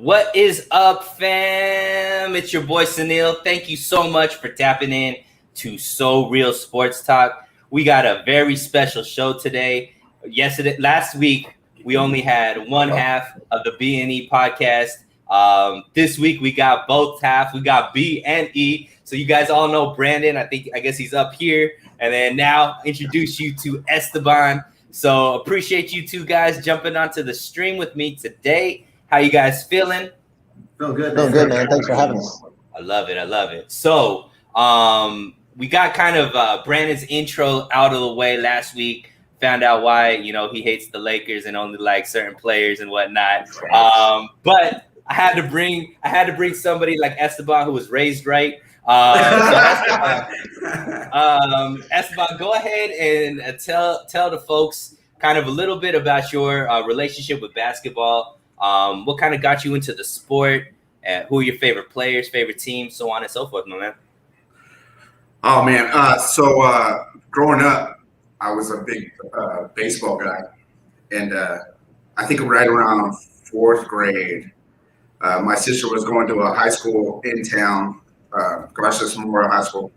What is up, fam? It's your boy Sunil. Thank you so much for tapping in to So Real Sports Talk. We got a very special show today. Last week, we only had one half of the B&E podcast. This week, we got both halves. We got B and E. So you guys all know Brandon. I guess he's up here. And then now introduce you to Esteban. So appreciate you two guys jumping onto the stream with me today. How you guys feeling? Feel good. Feel good, man. Thanks for having us. I love it. So we got kind of Brandon's intro out of the way last week. Found out why, he hates the Lakers and only likes certain players and whatnot. But I had to bring somebody like Esteban who was raised right. Esteban, go ahead and tell the folks kind of a little bit about your relationship with basketball. What kind of got you into the sport? Who are your favorite players, favorite teams, so on and so forth, my man? Oh man, so growing up, I was a big baseball guy, and I think right around fourth grade, my sister was going to a high school in town, Garcia Memorial High School,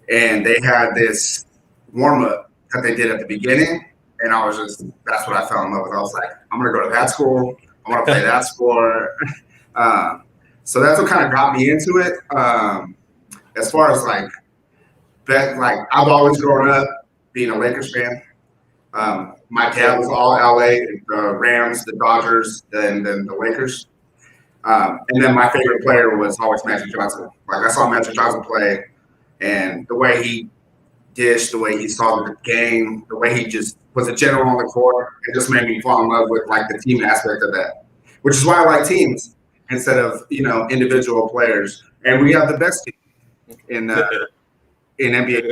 and they had this warm up that they did at the beginning, and that's what I fell in love with. I was like, I'm gonna go to that school. I want to play that sport. So that's what kind of got me into it. As far as I've always grown up being a Lakers fan. My dad was all LA, the Rams, the Dodgers, and then the Lakers. And then my favorite player was always Magic Johnson. Like I saw Magic Johnson play, and the way he dished, the way he saw the game, the way he just was a general on the court, it just made me fall in love with the team aspect of that, which is why I like teams instead of individual players. And we have the best team in NBA.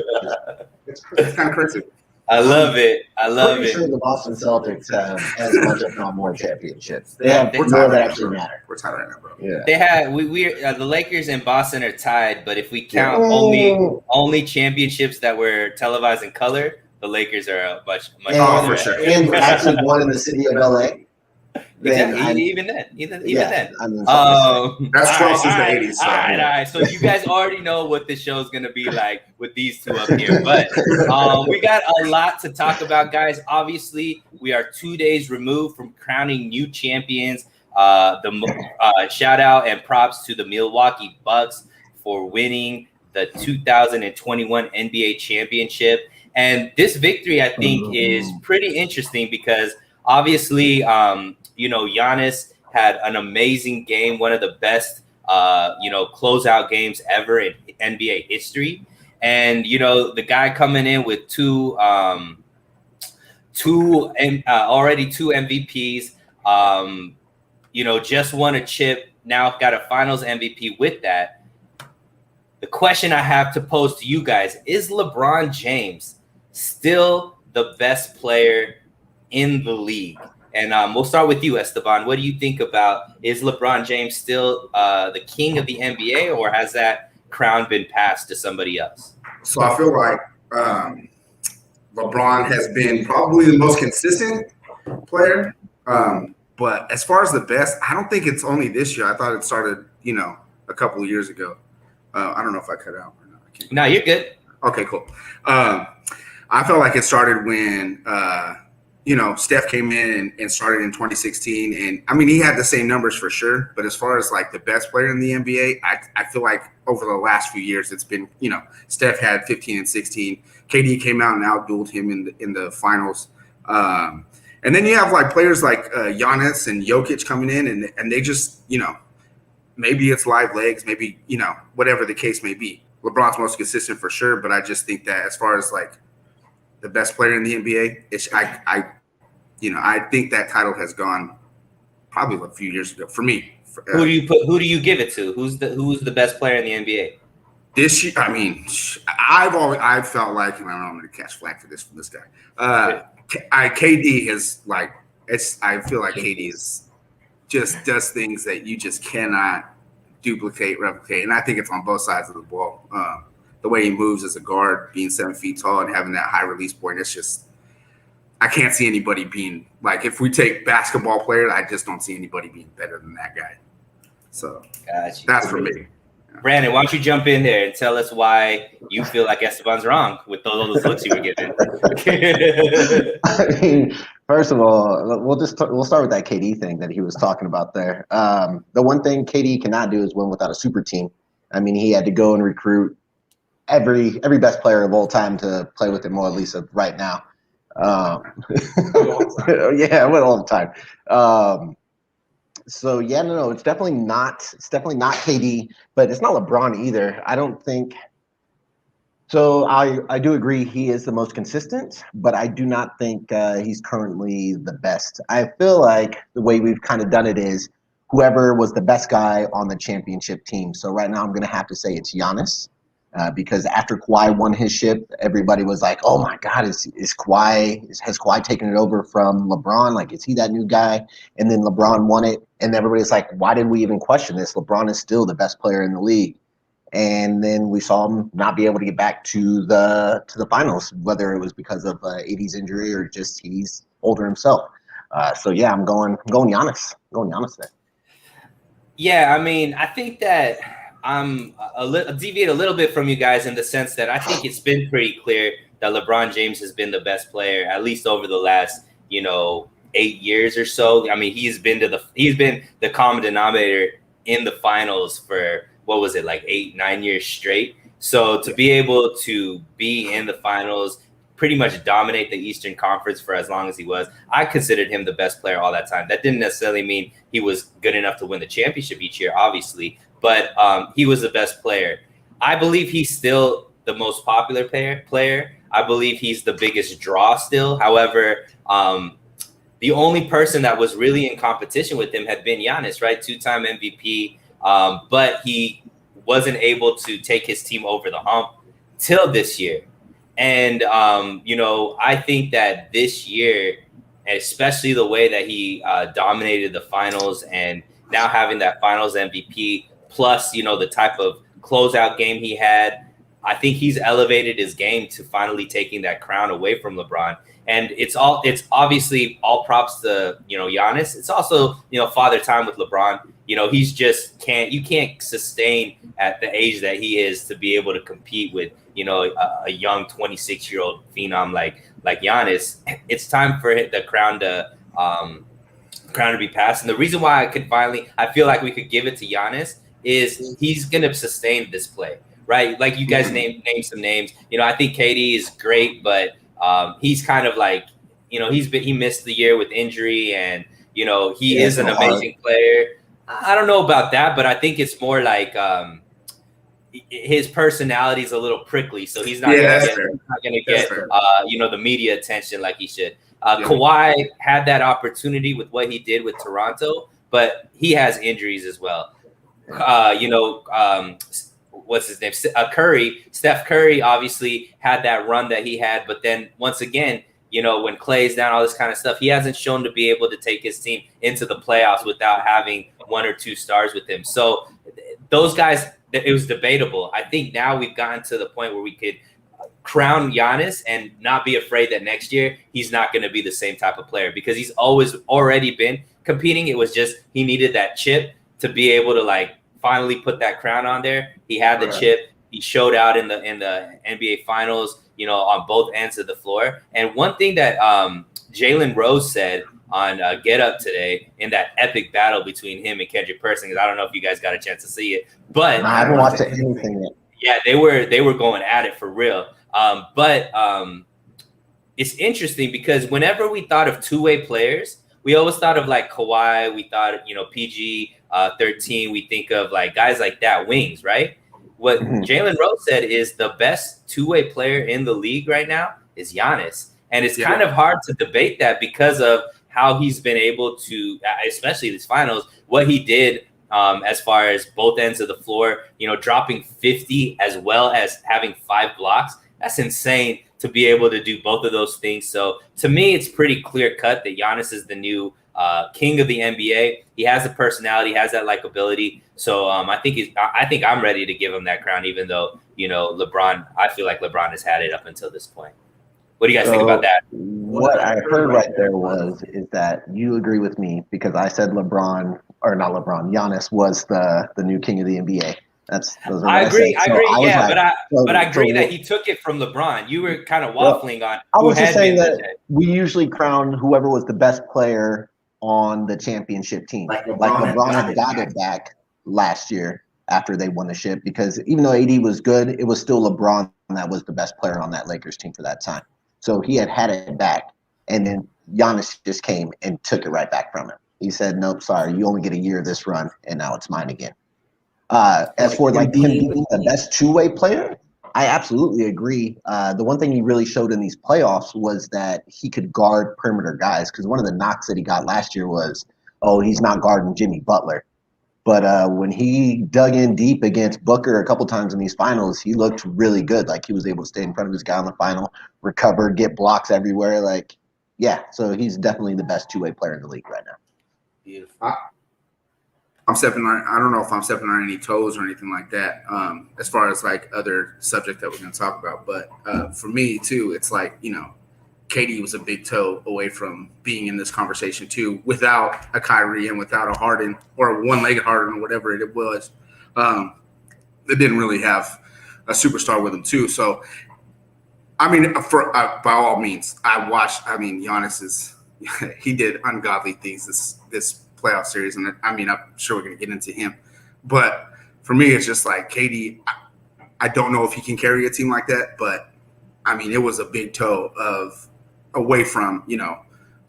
It's kind of crazy. I love it. Pretty sure the Boston Celtics have as much, if not more, championships. They have more that actually matter. We're tied right now, bro. Yeah. They have the Lakers and Boston are tied, but if we count only championships that were televised in color, the Lakers are much. For sure. And actually one in the city of LA. Even then. I mean, that's close to the 80s. So. All right. So you guys already know what this show is going to be like with these two up here. But we got a lot to talk about, guys. Obviously, we are 2 days removed from crowning new champions. Shout out and props to the Milwaukee Bucks for winning the 2021 NBA championship. And this victory, I think, is pretty interesting because obviously, Giannis had an amazing game, one of the best, closeout games ever in NBA history. And, the guy coming in with already two MVPs, just won a chip, now got a finals MVP with that. The question I have to pose to you guys, is LeBron James still the best player in the league? And we'll start with you, Esteban. What do you think about, is LeBron James still the king of the NBA, or has that crown been passed to somebody else? So I feel like LeBron has been probably the most consistent player. But as far as the best, I don't think it's only this year. I thought it started, a couple of years ago. I don't know if I cut out or not. No, you're good. Okay, cool. I felt like it started when Steph came in and started in 2016. And I mean, he had the same numbers for sure. But as far as the best player in the NBA, I feel like over the last few years, it's been, Steph had 15 and 16. KD came out and outdueled him in the finals. And then you have players like Giannis and Jokic coming in and they just, maybe it's live legs, maybe, whatever the case may be. LeBron's most consistent for sure. But I just think that as far as the best player in the NBA, I think that title has gone probably a few years ago for me. Who do you give it to? Who's the best player in the NBA? This year, I mean, I've felt like, and I don't know, I'm going to catch flack for this from this guy. KD is I feel like KD is just does things that you just cannot replicate, and I think it's on both sides of the ball. The way he moves as a guard, being 7 feet tall and having that high release point, it's just, I can't see anybody being if we take basketball players, I just don't see anybody being better than that guy. So Gotcha. that's for me. Brandon, why don't you jump in there and tell us why you feel like Esteban's wrong with all those looks you were given? I mean, first of all, we'll start with that KD thing that he was talking about there. The one thing KD cannot do is win without a super team. I mean, he had to go and recruit every best player of all time to play with him, or at least right now. Yeah, I went all the time. So yeah, no, it's definitely not KD, but it's not LeBron either. I don't think. So I do agree he is the most consistent, but I do not think he's currently the best. I feel like the way we've kind of done it is whoever was the best guy on the championship team. So right now I'm going to have to say it's Giannis. Because after Kawhi won his ship, everybody was like, "Oh my God, has Kawhi taken it over from LeBron? Like, is he that new guy?" And then LeBron won it, and everybody's like, "Why did we even question this? LeBron is still the best player in the league." And then we saw him not be able to get back to the finals, whether it was because of AD's injury or just he's older himself. So yeah, I'm going Giannis. I'm going Giannis there. Yeah, I mean, I think that I'm deviate a little bit from you guys in the sense that I think it's been pretty clear that LeBron James has been the best player, at least over the last, 8 years or so. I mean, he's been the common denominator in the finals for what was it, like 8-9 years straight. So to be able to be in the finals, pretty much dominate the Eastern Conference for as long as he was, I considered him the best player all that time. That didn't necessarily mean he was good enough to win the championship each year, obviously, but he was the best player. I believe he's still the most popular player. I believe he's the biggest draw still. However, the only person that was really in competition with him had been Giannis, right? 2-time MVP, but he wasn't able to take his team over the hump till this year. And, I think that this year, especially the way that he dominated the finals and now having that finals MVP plus, the type of closeout game he had, I think he's elevated his game to finally taking that crown away from LeBron. And it's obviously all props to, Giannis. It's also, father time with LeBron. He's just you can't sustain at the age that he is to be able to compete with, a young 26-year-old phenom like Giannis. It's time for the crown to be passed. And the reason why I feel like we could give it to Giannis is he's going to sustain this play, right? Like you guys name some names. I think KD is great, but he's kind of like, he missed the year with injury, and he is an amazing player. I don't know about that, but I think it's more like his personality is a little prickly, so he's not going to get the media attention like he should. Kawhi had that opportunity with what he did with Toronto, but he has injuries as well. What's his name? Steph Curry obviously had that run that he had, but then once again, when Klay's down, all this kind of stuff, he hasn't shown to be able to take his team into the playoffs without having 1 or 2 stars with him. So those guys, it was debatable. I think now we've gotten to the point where we could crown Giannis and not be afraid that next year he's not going to be the same type of player, because he's already been competing. It was just he needed that chip to be able to finally put that crown on there. He had the chip. He showed out in the NBA Finals, on both ends of the floor. And one thing that Jalen Rose said on Get Up today in that epic battle between him and Kendrick Perkins, I don't know if you guys got a chance to see it, but I haven't watched anything yet. Yeah, they were going at it for real. But it's interesting because whenever we thought of two-way players, we always thought of like Kawhi. We thought, PG 13. We think of like guys like that, wings, right? What Jalen Rose said is the best two-way player in the league right now is Giannis. And it's kind of hard to debate that because of how he's been able to, especially these finals, what he did as far as both ends of the floor, dropping 50 as well as having 5 blocks. That's insane to be able to do both of those things. So to me, it's pretty clear cut that Giannis is the new king of the NBA. He has the personality, has that likability. So I think I'm ready to give him that crown, even though, LeBron, I feel like LeBron has had it up until this point. What do you guys think about that? What I heard right there is that you agree with me because I said LeBron or not LeBron, Giannis was the new king of the NBA. Those are what I agree. said. I So agree. I was Yeah, like, but I agree that he took it from LeBron. You were kind of waffling on I who was just had saying been that we usually crown whoever was the best player on the championship team. Like LeBron had got it back last year after they won the ship, because even though AD was good, it was still LeBron that was the best player on that Lakers team for that time. So he had it back, and then Giannis just came and took it right back from him. He said, "Nope, sorry, you only get a year of this run, and now it's mine again." As for like him being the best two-way player, I absolutely agree. The one thing he really showed in these playoffs was that he could guard perimeter guys, because one of the knocks that he got last year was, oh, he's not guarding Jimmy Butler. But when he dug in deep against Booker a couple times in these finals, he looked really good. Like he was able to stay in front of his guy in the final, recover, get blocks everywhere. Like, yeah, so he's definitely the best two-way player in the league right now. Beautiful. I don't know if I'm stepping on any toes or anything like that, as far as like other subject that we're going to talk about. But for me too, it's like, KD was a big toe away from being in this conversation too, without a Kyrie and without a Harden or a one-legged Harden or whatever it was. They didn't really have a superstar with him too. So, I mean, by all means, Giannis he did ungodly things this playoff series, and I mean, I'm sure we're going to get into him. But for me, it's just like KD, I don't know if he can carry a team like that, but I mean, it was a big toe away from,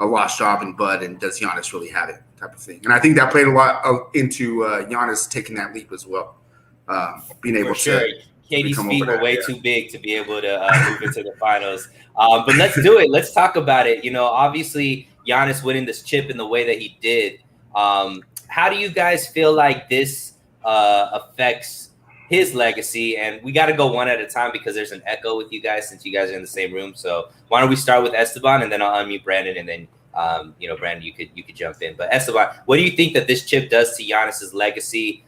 a lost job in Bud, and does Giannis really have it type of thing. And I think that played a lot into Giannis taking that leap as well, being able to. KD's feet were way too big to be able to move into the finals. But let's do it. Let's talk about it. Obviously, Giannis winning this chip in the way that he did. How do you guys feel like this affects his legacy? And we got to go one at a time because there's an echo with you guys since you guys are in the same room. So why don't we start with Esteban, and then I'll unmute Brandon, and then Brandon, you could jump in. But Esteban, what do you think that this chip does to Giannis's legacy?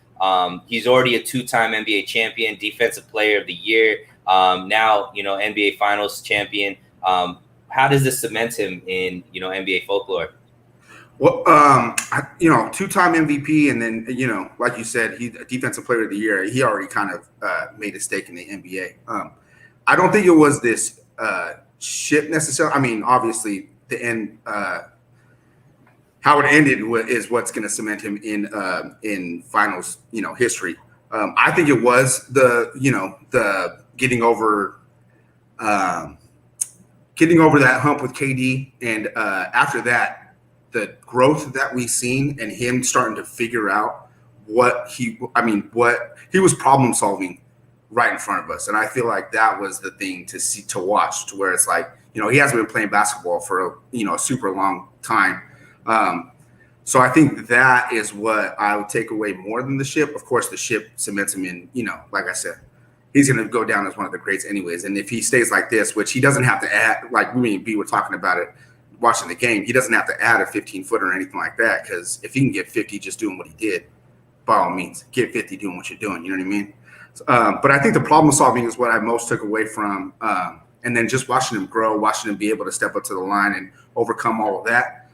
He's already a two-time NBA champion, Defensive Player of the Year. Now, NBA Finals champion. How does this cement him in, NBA folklore? Well, two-time MVP, and then, like you said, he's a Defensive Player of the Year. He already kind of made a stake in the NBA. I don't think it was this ship necessarily. I mean, obviously, the end. How it ended is what's going to cement him in finals, history. I think it was the getting over that hump with KD, and after that, the growth that we've seen and him starting to figure out what he was problem solving right in front of us, and I feel like that was the thing to watch, to where it's like, he hasn't been playing basketball for a super long time. So I think that is what I would take away more than the ship. Of course, the ship cements him in, like I said, he's going to go down as one of the greats anyways. And if he stays like this, which he doesn't have to add, like me and B were talking about it, watching the game, he doesn't have to add a 15-footer or anything like that. Because if he can get 50 just doing what he did, by all means, get 50 doing what you're doing. You know what I mean? But I think the problem solving is what I most took away from, and then just watching him grow, watching him be able to step up to the line and overcome all of that.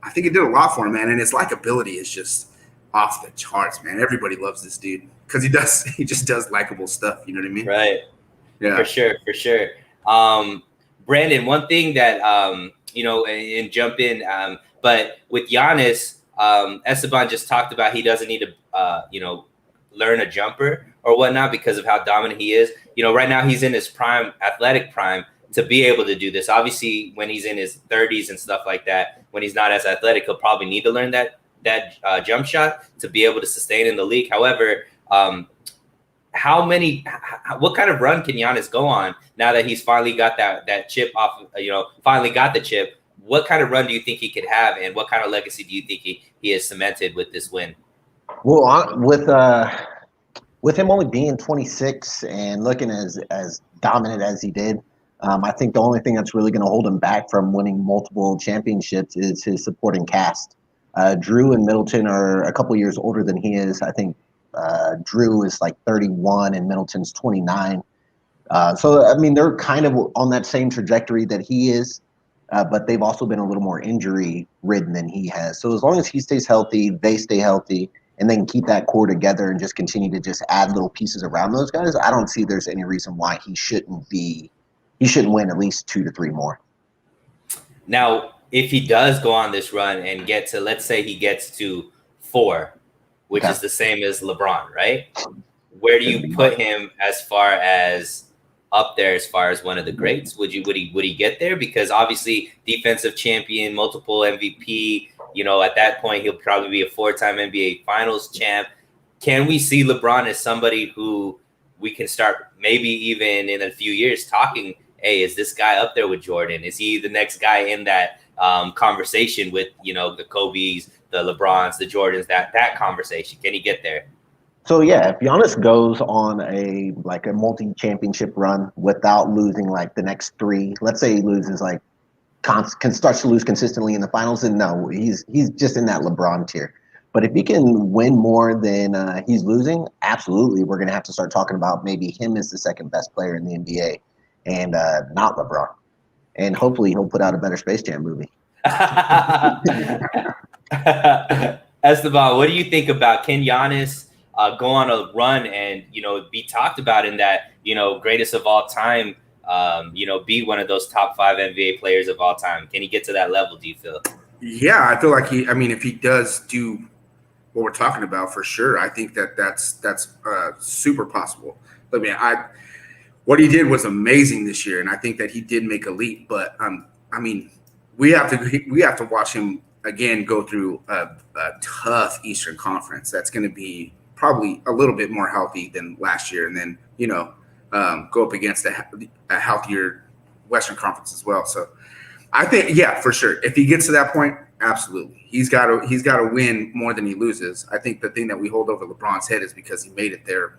I think it did a lot for him, man. And his likability is just off the charts, man. Everybody loves this dude because he just does likable stuff. You know what I mean? Right. Yeah. For sure. Brandon, one thing that, and jump in, but with Giannis, Esteban just talked about he doesn't need to, learn a jumper or whatnot because of how dominant he is. Right now he's in his prime, athletic prime, to be able to do this. Obviously, when he's in his 30s and stuff like that, when he's not as athletic, he'll probably need to learn that jump shot to be able to sustain in the league. However, what kind of run can Giannis go on now that he's finally got that chip off, finally got the chip? What kind of run do you think he could have, and what kind of legacy do you think he has cemented with this win? Well, with him only being 26 and looking as dominant as he did, I think the only thing that's really going to hold him back from winning multiple championships is his supporting cast. Drew and Middleton are a couple years older than he is. I think Drew is like 31 and Middleton's 29. So, I mean, they're kind of on that same trajectory that he is. but they've also been a little more injury ridden than he has. So as long as he stays healthy, they stay healthy, and then keep that core together and just continue to just add little pieces around those guys, I don't see there's any reason why he shouldn't win at least 2 to 3 more. Now, if he does go on this run and get to, let's say he gets to 4, which is the same as LeBron, right? Where do you put him as far as up there, as far as one of the greats? Would he get there? Because obviously defensive champion, multiple MVP, at that point he'll probably be a 4-time NBA Finals champ. Can we see LeBron as somebody who we can start maybe even in a few years talking, hey, is this guy up there with Jordan? Is he the next guy in that conversation with, the Kobe's, the LeBrons, the Jordans, that conversation? Can he get there? So yeah, if Giannis goes on a multi-championship run without losing like the next 3, let's say he loses starts to lose consistently in the finals, then no, he's just in that LeBron tier. But if he can win more than he's losing, absolutely, we're gonna have to start talking about maybe him as the second best player in the NBA, and not LeBron. And hopefully he'll put out a better Space Jam movie. Esteban, what do you think about, can Giannis go on a run and be talked about in that greatest of all time, be one of those top 5 NBA players of all time? Can he get to that level, do you feel? Yeah, I feel like if he does do what we're talking about, for sure, I think that's super possible. I mean, what he did was amazing this year, and I think that he did make a leap. But I mean, we have to watch him again go through a tough Eastern Conference. That's going to be probably a little bit more healthy than last year, and then go up against a healthier Western Conference as well. So I think, yeah, for sure, if he gets to that point, absolutely, he's got to win more than he loses. I think the thing that we hold over LeBron's head is because he made it there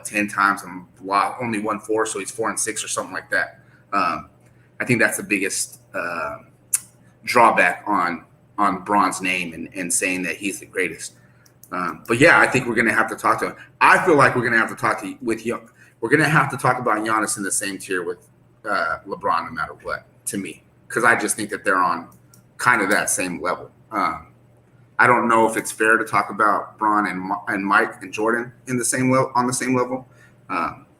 10 times and only won 4, so he's 4-6 or something like that. I think that's the biggest drawback on Bron's name and saying that he's the greatest. But yeah, I think we're going to have to talk to him. I feel like we're going to have to talk we're going to have to talk about Giannis in the same tier with LeBron, no matter what, to me, because I just think that they're on kind of that same level. I don't know if it's fair to talk about Bron and Mike and Jordan on the same level,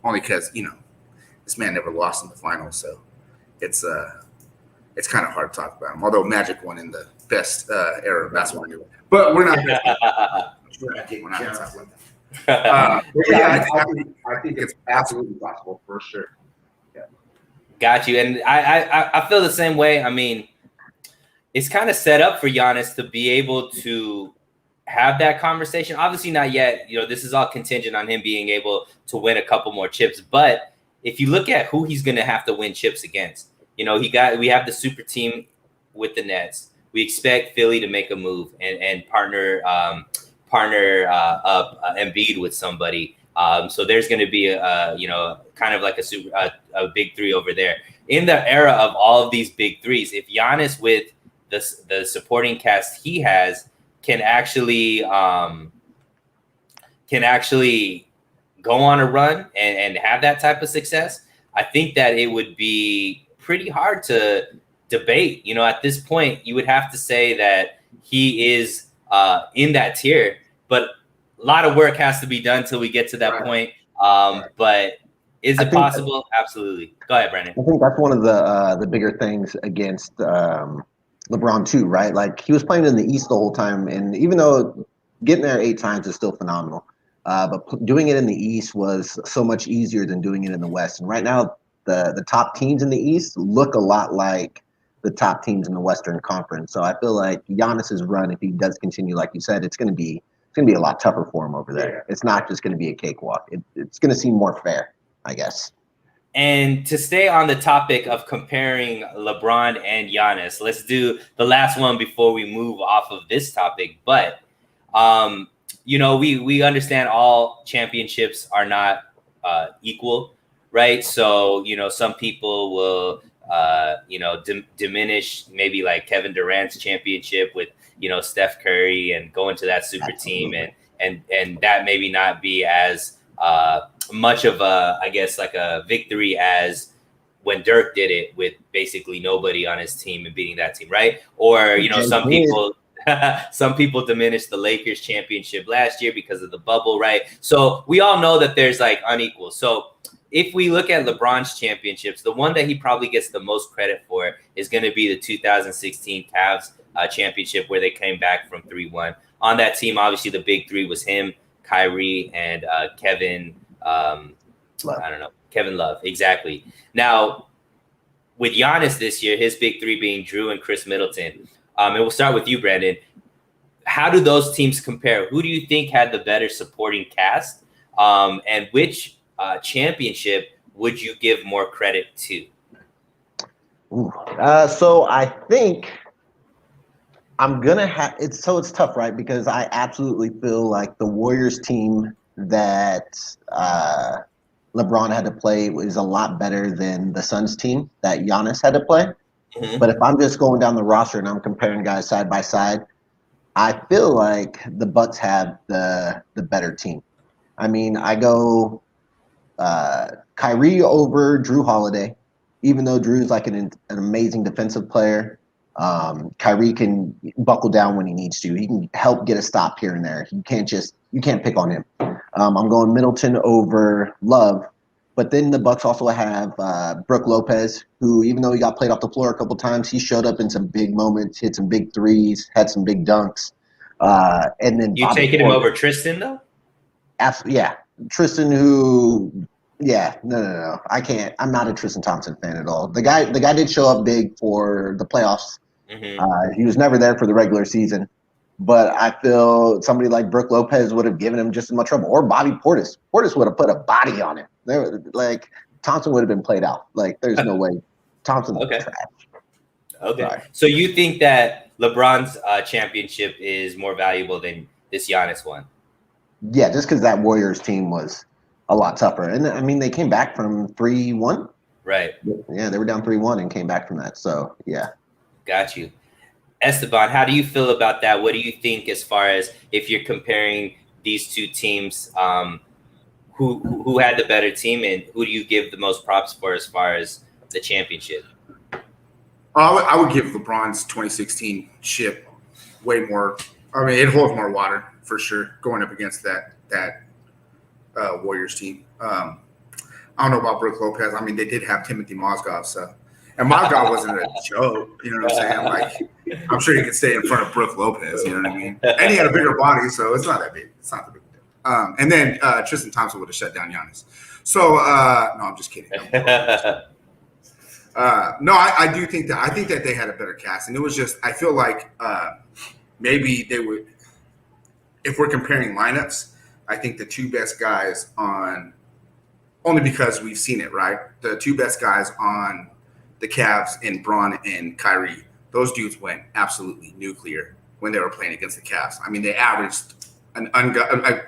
only because this man never lost in the finals, so it's kind of hard to talk about him. Although Magic won in the best era of basketball anyway, but we're not. We're not talking about that. I think it's absolutely possible for sure. Yeah. Got you, and I feel the same way. I mean, it's kind of set up for Giannis to be able to have that conversation. Obviously not yet. This is all contingent on him being able to win a couple more chips. But if you look at who he's going to have to win chips against, we have the super team with the Nets. We expect Philly to make a move and partner up Embiid with somebody. So there's going to be kind of like a big 3 over there. In the era of all of these big 3s, if Giannis with the supporting cast he has can actually go on a run and have that type of success, I think that it would be pretty hard to debate. At this point, you would have to say that he is in that tier, but a lot of work has to be done till we get to that point. But is it possible? Absolutely. Go ahead, Brandon. I think that's one of the bigger things against LeBron too, right? Like, he was playing in the East the whole time, and even though getting there 8 times is still phenomenal, but doing it in the East was so much easier than doing it in the West. And right now, the top teams in the East look a lot like the top teams in the Western Conference. So I feel like Giannis's run, if he does continue, like you said, it's going to be a lot tougher for him over there. It's not just going to be a cakewalk. It's going to seem more fair, I guess. And to stay on the topic of comparing LeBron and Giannis, let's do the last one before we move off of this topic. But, we understand all championships are not equal, right? So, some people will, diminish maybe like Kevin Durant's championship with, Steph Curry and going to that super team and that maybe not be as much of a, I guess, like a victory as when Dirk did it with basically nobody on his team and beating that team, right? Or, some people diminish the Lakers championship last year because of the bubble, right? So we all know that there's like unequal. So if we look at LeBron's championships, the one that he probably gets the most credit for is going to be the 2016 Cavs championship, where they came back from 3-1. On that team, obviously the big three was him, Kyrie, and Kevin. Kevin Love, exactly. Now, with Giannis this year, his big three being Drew and Chris Middleton. And we'll start with you, Brandon. How do those teams compare? Who do you think had the better supporting cast? And which championship would you give more credit to? So I think I'm gonna have it's tough, right? Because I absolutely feel like the Warriors team that LeBron had to play is a lot better than the Suns team that Giannis had to play. Mm-hmm. But if I'm just going down the roster and I'm comparing guys side by side, I feel like the Bucks have the better team. I mean, I go Kyrie over Drew Holiday, even though Drew's like an amazing defensive player. Kyrie can buckle down when he needs to. He can help get a stop here and there. You can't pick on him. I'm going Middleton over Love, but then the Bucks also have Brook Lopez, who, even though he got played off the floor a couple times, he showed up in some big moments, hit some big threes, had some big dunks. And then you taking him over Tristan though? Absolutely, yeah. Tristan, who, yeah, no, I can't. I'm not a Tristan Thompson fan at all. The guy did show up big for the playoffs. Mm-hmm. He was never there for the regular season. But I feel somebody like Brook Lopez would have given him just as much trouble, or Bobby Portis. Portis would have put a body on him. Like Thompson would have been played out. Like there's no way. Thompson's trash. Okay. Sorry. So you think that LeBron's championship is more valuable than this Giannis one? Yeah, just because that Warriors team was a lot tougher, and I mean they came back from 3-1. Right. Yeah, they were down 3-1 and came back from that. So yeah. Got you. Esteban, how do you feel about that? What do you think as far as if you're comparing these two teams, who had the better team, and who do you give the most props for as far as the championship? I would give LeBron's 2016 ship way more. I mean, it holds more water for sure going up against that Warriors team. I don't know about Brook Lopez. I mean, they did have Timothy Mozgov, so. And Mozgov wasn't a joke, you know what I'm saying? Like, I'm sure he could stay in front of Brook Lopez, you know what I mean? And he had a bigger body, so it's not that big. It's not the big deal. And then Tristan Thompson would have shut down Giannis. So, no, I'm just kidding. No, I do think that. I think that they had a better cast. And it was just, I feel like maybe they would, if we're comparing lineups, I think the two best guys on, only because we've seen it, right? The two best guys on the Cavs and Bron and Kyrie, those dudes went absolutely nuclear when they were playing against the Cavs. I mean, they averaged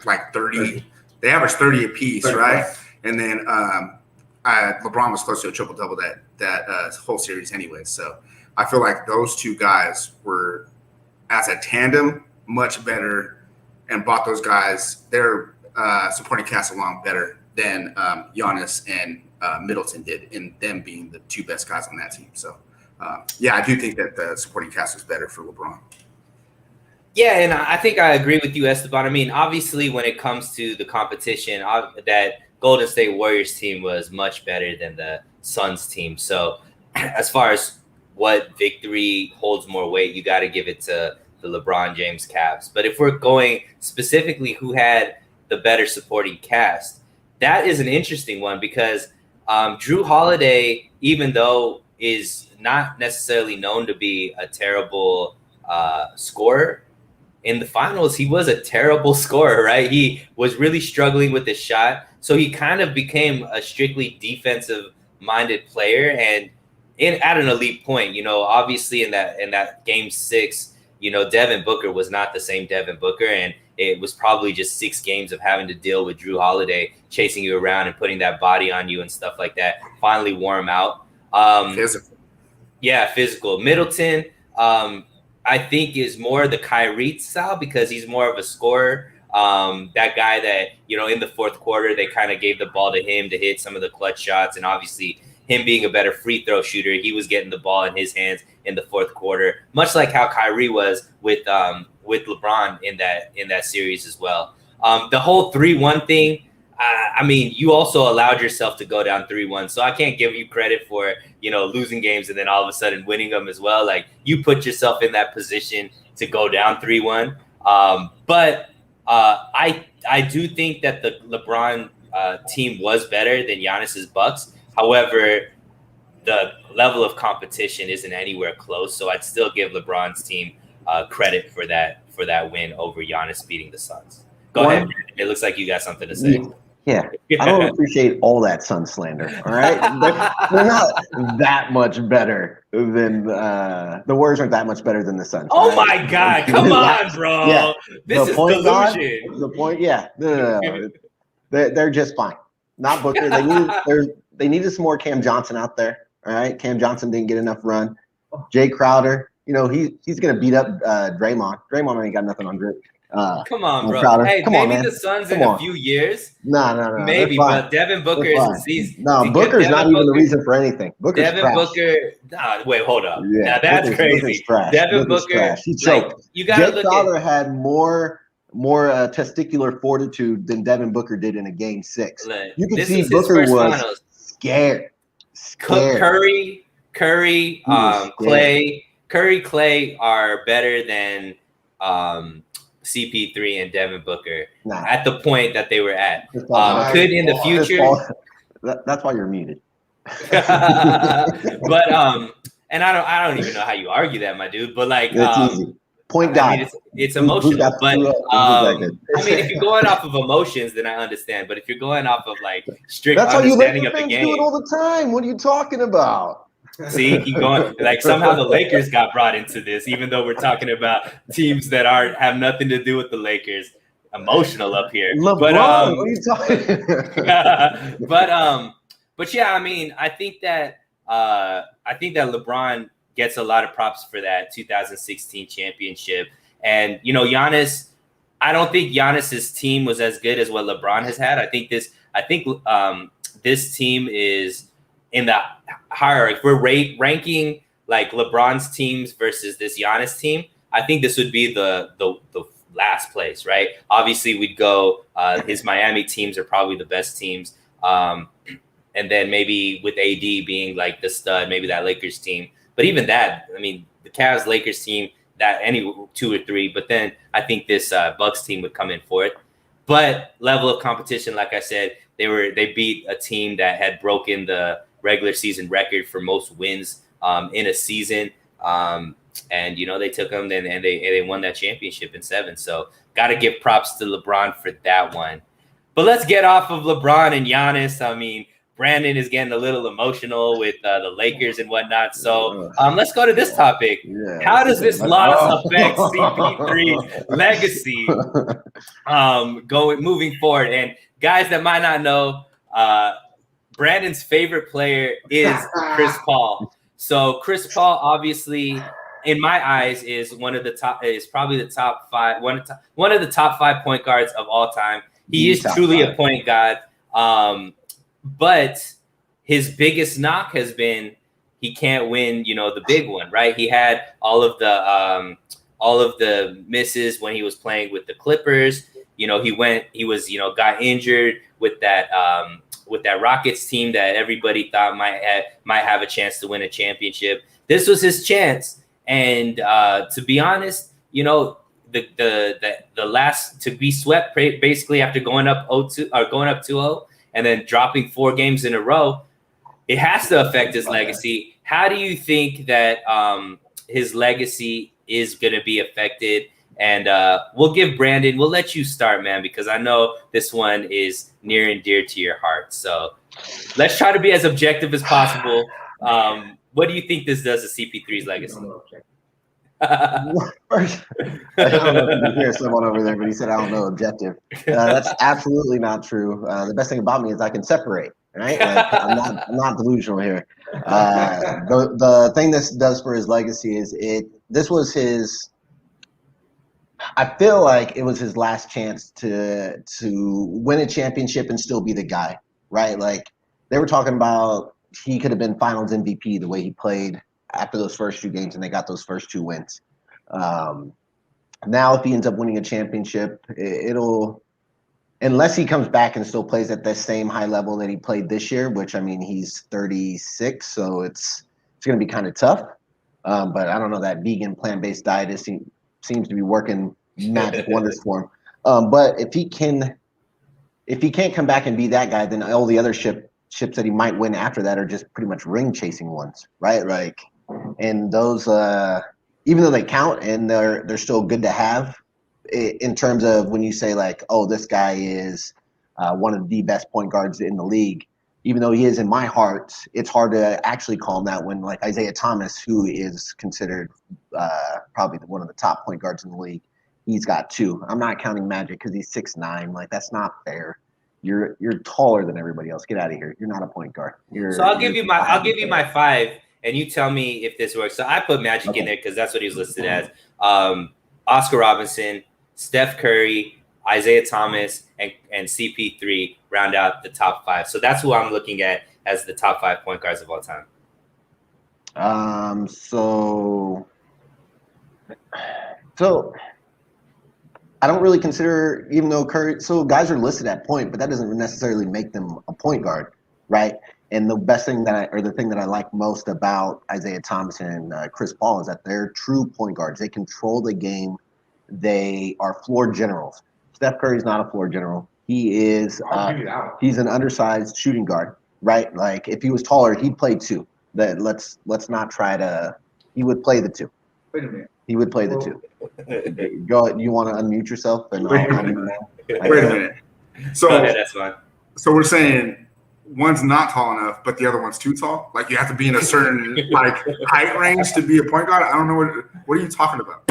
like 30. They averaged 30 apiece, right? And then LeBron was close to a triple-double that whole series anyway. So I feel like those two guys were, as a tandem, much better and brought those guys, their supporting cast along better than Giannis and Middleton did, in them being the two best guys on that team. So, yeah, I do think that the supporting cast was better for LeBron. Yeah, and I think I agree with you, Esteban. I mean, obviously, when it comes to the competition, that Golden State Warriors team was much better than the Suns team. So, as far as what victory holds more weight, you got to give it to the LeBron James Cavs. But if we're going specifically who had the better supporting cast, that is an interesting one because Drew Holiday, even though is not necessarily known to be a terrible scorer, in the finals, he was a terrible scorer, right? He was really struggling with his shot. So he kind of became a strictly defensive-minded player and at an elite point. You know, obviously in that game 6, you know, Devin Booker was not the same Devin Booker, and it was probably just 6 games of having to deal with Drew Holiday chasing you around and putting that body on you and stuff like that. Finally wore him out. Physical. Yeah, physical. Middleton, I think, is more the Kyrie style because he's more of a scorer. That guy that, you know, in the fourth quarter, they kind of gave the ball to him to hit some of the clutch shots. And obviously him being a better free throw shooter. He was getting the ball in his hands in the fourth quarter, much like how Kyrie was with LeBron in that series as well. The whole 3-1 thing. I mean, you also allowed yourself to go down 3-1, so I can't give you credit for losing games and then all of a sudden winning them as well. Like, you put yourself in that position to go down 3-1. But I do think that the LeBron team was better than Giannis's Bucks. However, the level of competition isn't anywhere close, so I'd still give LeBron's team credit for that win over Giannis beating the Suns. Go ahead. It looks like you got something to say. Yeah. I don't appreciate all that Sun slander. All right, they're not that much better than the Warriors aren't that much better than the Suns. Oh my God! Come on, bro. Yeah. This is delusion. The point, yeah. No. They're just fine. Not Booker. They needed some more Cam Johnson out there. All right, Cam Johnson didn't get enough run. Jay Crowder, he's gonna beat up Draymond. Draymond ain't got nothing on Drake. Come on, bro. Crowder. Hey, Come maybe on, the Suns in a few years. No. Maybe, but Devin Booker is Booker's not even the reason for anything. Wait, hold up. Yeah, now that's crazy. Devin Booker, trash. He choked. You gotta Jay Crowder had more testicular fortitude than Devin Booker did in a game 6. You can see Booker was scared. Curry, Clay are better than CP3 and Devin Booker at the point that they were at. Could in the future. That's why you're muted. But and I don't even know how you argue that, my dude. But like, it's easy. Point guy. It's emotional. But I mean, if you're going off of emotions, then I understand. But if you're going off of like strict understanding of the game, do it all the time. What are you talking about? See, keep going. Like, somehow the Lakers got brought into this, even though we're talking about teams that have nothing to do with the Lakers. Emotional up here. LeBron, what are you talking? But yeah, I mean, I think that LeBron gets a lot of props for that 2016 championship. And Giannis, I don't think Giannis's team was as good as what LeBron has had. I think this team is in the hierarchy. If we're ranking like LeBron's teams versus this Giannis team, I think this would be the last place, right? Obviously, we'd go his Miami teams are probably the best teams. And then maybe with AD being like the stud, maybe that Lakers team. But even that, I mean, the Cavs Lakers team, that any 2 or 3. But then I think this Bucks team would come in fourth. But level of competition, like I said, they beat a team that had broken the regular season record for most wins in a season. And they took them and they won that championship in 7. So got to give props to LeBron for that one. But let's get off of LeBron and Giannis. I mean, Brandon is getting a little emotional with the Lakers and whatnot. So let's go to this topic. Yeah, how does this loss affect CP3's legacy moving forward? And guys that might not know, Brandon's favorite player is Chris Paul. So Chris Paul, obviously, in my eyes, is probably the top 5, one of the top 5 point guards of all time. He is truly a point guard. But his biggest knock has been he can't win, the big one, right? He had all of the misses when he was playing with the Clippers. He got injured with that Rockets team that everybody thought might have a chance to win a championship. This was his chance, and to be honest, the last to be swept basically after going up 0-2 or going up 2-0. And then dropping 4 games in a row, it has to affect his legacy. How do you think that his legacy is going to be affected? And we'll let you start, man, because I know this one is near and dear to your heart. So let's try to be as objective as possible. What do you think this does to CP3's legacy? First, I don't know if you can hear someone over there, but he said, I don't know, objective. That's absolutely not true. The best thing about me is I can separate, right? Like, I'm not delusional here. The thing this does for his legacy is this was his, I feel like it was his last chance to win a championship and still be the guy, right? Like, they were talking about he could have been Finals MVP the way he played after those first 2 games, and they got those first 2 wins. Now, if he ends up winning a championship, it'll, unless he comes back and still plays at the same high level that he played this year, which I mean he's 36, so it's going to be kind of tough. But I don't know, that vegan plant-based diet seems to be working magic wonders for him. But if he can't come back and be that guy, then all the other ships that he might win after that are just pretty much ring chasing ones, right? Like, and those, even though they count and they're still good to have, in terms of when you say like, oh, this guy is one of the best point guards in the league, even though he is in my heart, it's hard to actually call him that when like Isaiah Thomas, who is considered probably one of the top point guards in the league, he's got 2. I'm not counting Magic because he's 6'9". Like, that's not fair. You're taller than everybody else. Get out of here. You're not a point guard. So I'll give you my 5, and you tell me if this works. So I put Magic in there because that's what he was listed as. Oscar Robinson, Steph Curry, Isaiah Thomas, and CP3 round out the top 5. So that's who I'm looking at as the top 5 point guards of all time. So I don't really consider, even though Curry, so guys are listed at point, but that doesn't necessarily make them a point guard, right? And the best thing the thing that I like most about Isaiah Thomas and Chris Paul is that they're true point guards. They control the game. They are floor generals. Steph Curry's not a floor general. He is he's an undersized shooting guard, right? Like, if he was taller, he'd play 2. Let's not try to. He would play the 2. Wait a minute. He would play the 2. Go. You want to unmute yourself? And Wait a minute. So go ahead, that's fine. So we're saying one's not tall enough, but the other one's too tall. Like, you have to be in a certain like height range to be a point guard. I don't know what are you talking about?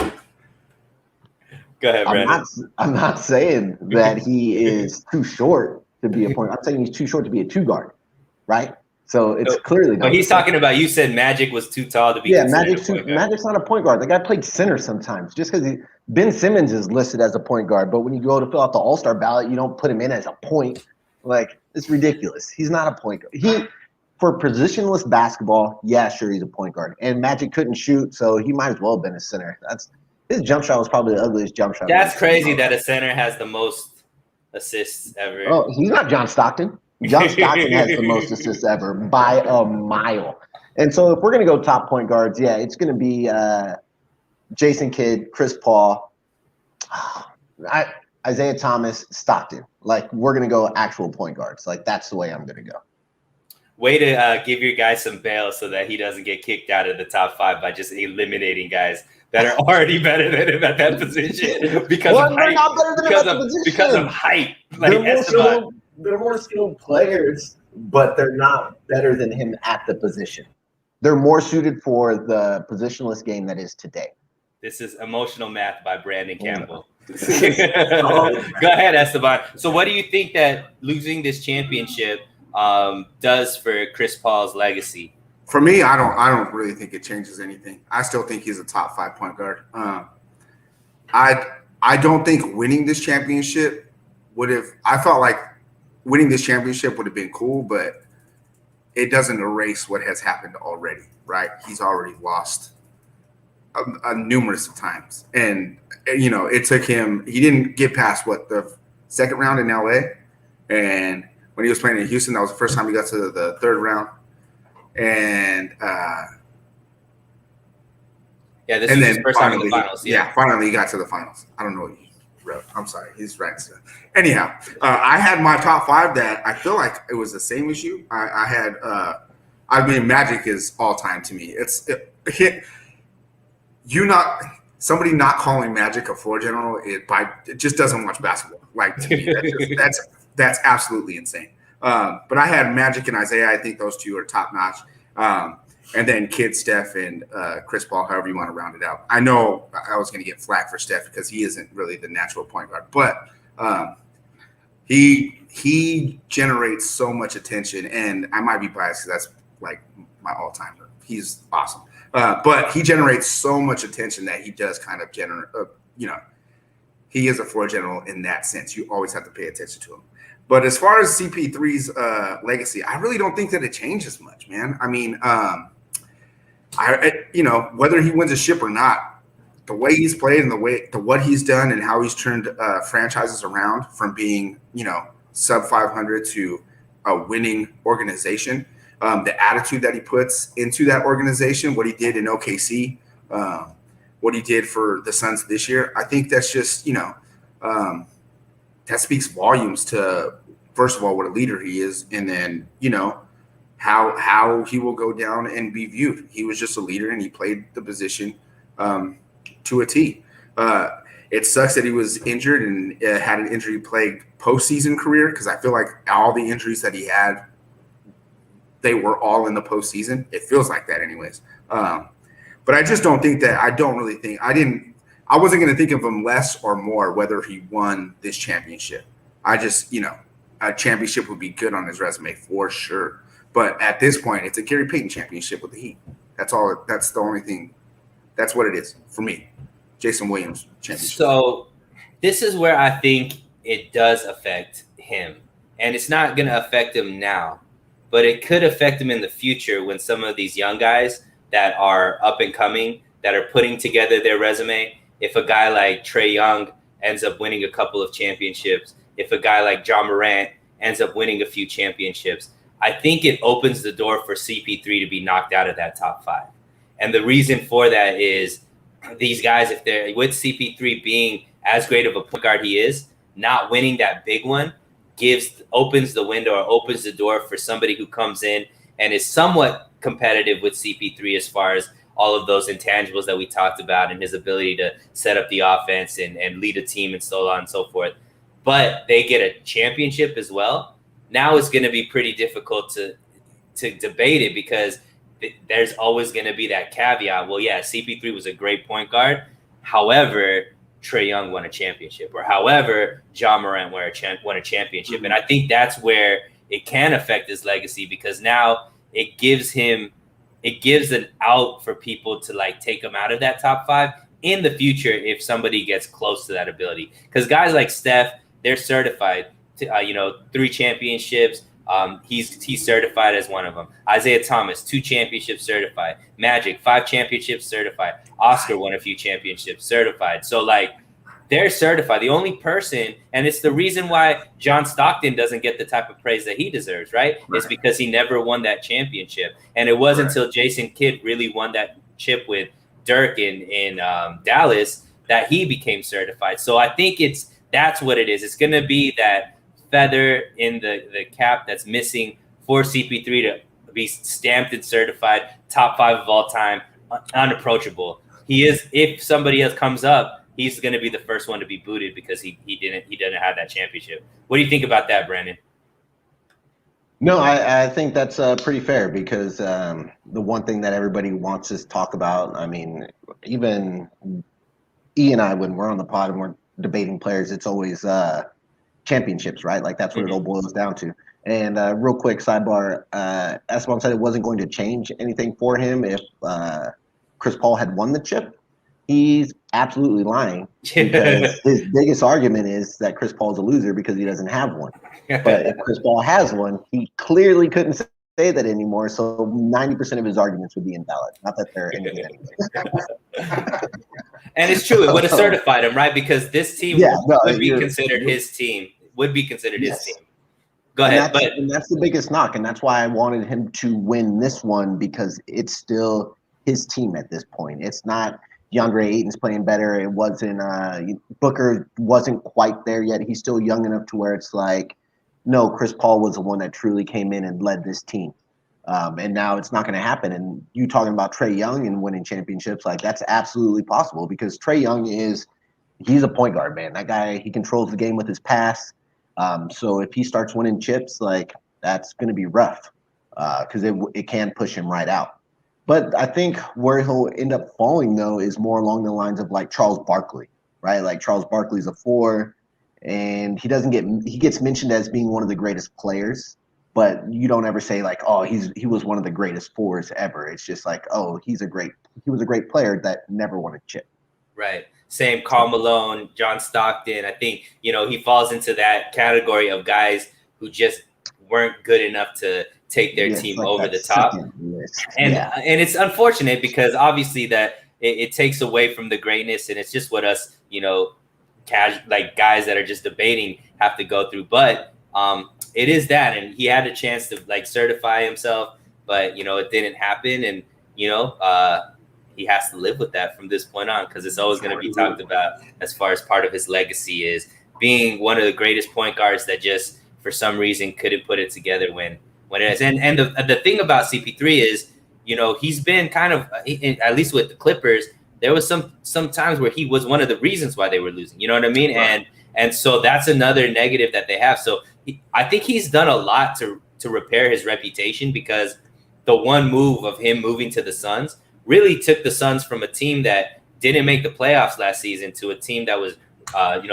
Go ahead, Brandon. I'm not saying that he is too short to be a point. I'm saying he's too short to be a 2 guard, right? So it's clearly. But he's talking about, you said Magic was too tall to be. Yeah, Magic's not a point guard. The guy played center sometimes. Just because Ben Simmons is listed as a point guard, but when you go to fill out the All-Star ballot, you don't put him in as a point. Like, it's ridiculous. He's not a point guard. For positionless basketball, yeah, sure, he's a point guard. And Magic couldn't shoot, so he might as well have been a center. His jump shot was probably the ugliest jump shot. That's crazy that a center has the most assists ever. Oh, he's not John Stockton. John Stockton has the most assists ever by a mile. And so if we're going to go top point guards, yeah, it's going to be Jason Kidd, Chris Paul, Isaiah Thomas, Stockton. Like, we're going to go actual point guards. Like, that's the way I'm going to go. Way to give your guy some bail so that he doesn't get kicked out of the top 5 by just eliminating guys that are already better than him at that position because of height. Not better than him at the position. Because of height. Like, they're more skilled players, but they're not better than him at the position. They're more suited for the positionless game that is today. This is emotional math by Brandon Campbell. Go ahead, Esteban. So what do you think that losing this championship does for Chris Paul's legacy? For me, I don't really think it changes anything. I still think he's a top 5 point guard. I don't think winning this championship would have. I felt like winning this championship would have been cool, but it doesn't erase what has happened already. Right? He's already lost numerous of times, and it took him. He didn't get past the second round in LA, and when he was playing in Houston, that was the first time he got to the third round. And this is his first time in the finals. Yeah, finally he got to the finals. I don't know what he wrote. I'm sorry, he's right. Anyhow, I had my top 5 that I feel like it was the same issue. I mean, Magic is all time to me. Somebody not calling Magic a floor general. It just doesn't watch basketball. Like, to me, that's absolutely insane. But I had Magic and Isaiah. I think those 2 are top notch. And then Kidd, Steph, and Chris Paul, however you want to round it out. I know I was going to get flack for Steph because he isn't really the natural point guard, but he generates so much attention, and I might be biased because that's like my all-timer. He's awesome, but he generates so much attention that he does kind of generate. He is a floor general in that sense. You always have to pay attention to him. But as far as CP3's legacy, I really don't think that it changes much, man. I mean, whether he wins a ship or not, the way he's played and what he's done and how he's turned franchises around from being, sub 500 to a winning organization, the attitude that he puts into that organization, what he did in OKC, what he did for the Suns this year, I think that's just, that speaks volumes to, first of all, what a leader he is, and then, how he will go down and be viewed. He was just a leader, and he played the position to a T. It sucks that he was injured and had an injury-plagued postseason career, because I feel like all the injuries that he had, they were all in the postseason. It feels like that anyways. But I just don't think that – I wasn't going to think of him less or more whether he won this championship. I just, a championship would be good on his resume for sure. But at this point, it's a Gary Payton championship with the Heat. That's all. That's the only thing. That's what it is for me. Jason Williams championship. So this is where I think it does affect him. And it's not going to affect him now, but it could affect him in the future when some of these young guys that are up and coming, that are putting together their resume, if a guy like Trae Young ends up winning a couple of championships, if a guy like John Morant ends up winning a few championships, I think it opens the door for CP3 to be knocked out of that top 5. And the reason for that is these guys, if they're with CP3 being as great of a point guard he is, not winning that big one opens the window or opens the door for somebody who comes in and is somewhat competitive with CP3 as far as all of those intangibles that we talked about and his ability to set up the offense and lead a team and so on and so forth. But they get a championship as well. Now it's going to be pretty difficult to debate it, because there's always going to be that caveat. Well, yeah, CP3 was a great point guard. However, Trae Young won a championship, or however, John Morant won a championship. Mm-hmm. And I think that's where it can affect his legacy, because now it gives an out for people to like take him out of that top 5 in the future if somebody gets close to that ability. Because guys like Steph, they're certified to, 3 championships. He's certified as one of them. Isaiah Thomas, 2 championships certified. Magic, 5 championships certified. Oscar won a few championships certified. So like they're certified. The only person, and it's the reason why John Stockton doesn't get the type of praise that he deserves, right? It's because he never won that championship. And it wasn't until Jason Kidd really won that chip with Dirk in Dallas that he became certified. So I think that's what it is. It's going to be that feather in the cap that's missing for CP3 to be stamped and certified top 5 of all time, unapproachable. He is. If somebody else comes up, he's going to be the first one to be booted because he didn't have that championship. What do you think about that, Brandon? No, I think that's pretty fair, because the one thing that everybody wants to talk about, I mean, even E and I, when we're on the pod and we're debating players, it's always championships, right? Like that's what it all boils down to. And real quick sidebar, Esteban said it wasn't going to change anything for him if Chris Paul had won the chip. He's absolutely lying, because his biggest argument is that Chris Paul's a loser because he doesn't have one. But if Chris Paul has one, he clearly couldn't say that anymore. So 90% of his arguments would be invalid. Not that they're anything anyway. And it's true. It would have certified him, right? Because this team would be considered his team. Would be considered his team. Go ahead. And that's the biggest knock. And that's why I wanted him to win this one, because it's still his team at this point. It's not DeAndre Ayton's playing better. It wasn't Booker wasn't quite there yet. He's still young enough to where it's like, no, Chris Paul was the one that truly came in and led this team. And now it's not going to happen. And you talking about Trae Young and winning championships, like that's absolutely possible, because Trae Young he's a point guard, man. That guy, he controls the game with his pass. So if he starts winning chips, like that's going to be rough, because it can push him right out. But I think where he'll end up falling, though, is more along the lines of like Charles Barkley, right? Like Charles Barkley's a 4, and he gets mentioned as being one of the greatest players, but you don't ever say like, oh, he was one of the greatest 4s ever. It's just like, oh, he was a great player that never won a chip. Right. Same. Karl Malone, John Stockton. I think, he falls into that category of guys who just weren't good enough to take their team like over the top. And it's unfortunate because obviously that it takes away from the greatness, and it's just what us, like guys that are just debating have to go through. But it is that, and he had a chance to like certify himself, but it didn't happen, and he has to live with that from this point on, because it's always going to be talked about as far as part of his legacy is being one of the greatest point guards that just for some reason couldn't put it together when it is. And the thing about CP3 is, he's been kind of, at least with the Clippers, there was some times where he was one of the reasons why they were losing. You know what I mean? Right. And so that's another negative that they have. So I think he's done a lot to repair his reputation, because the one move of him moving to the Suns really took the Suns from a team that didn't make the playoffs last season to a team that was,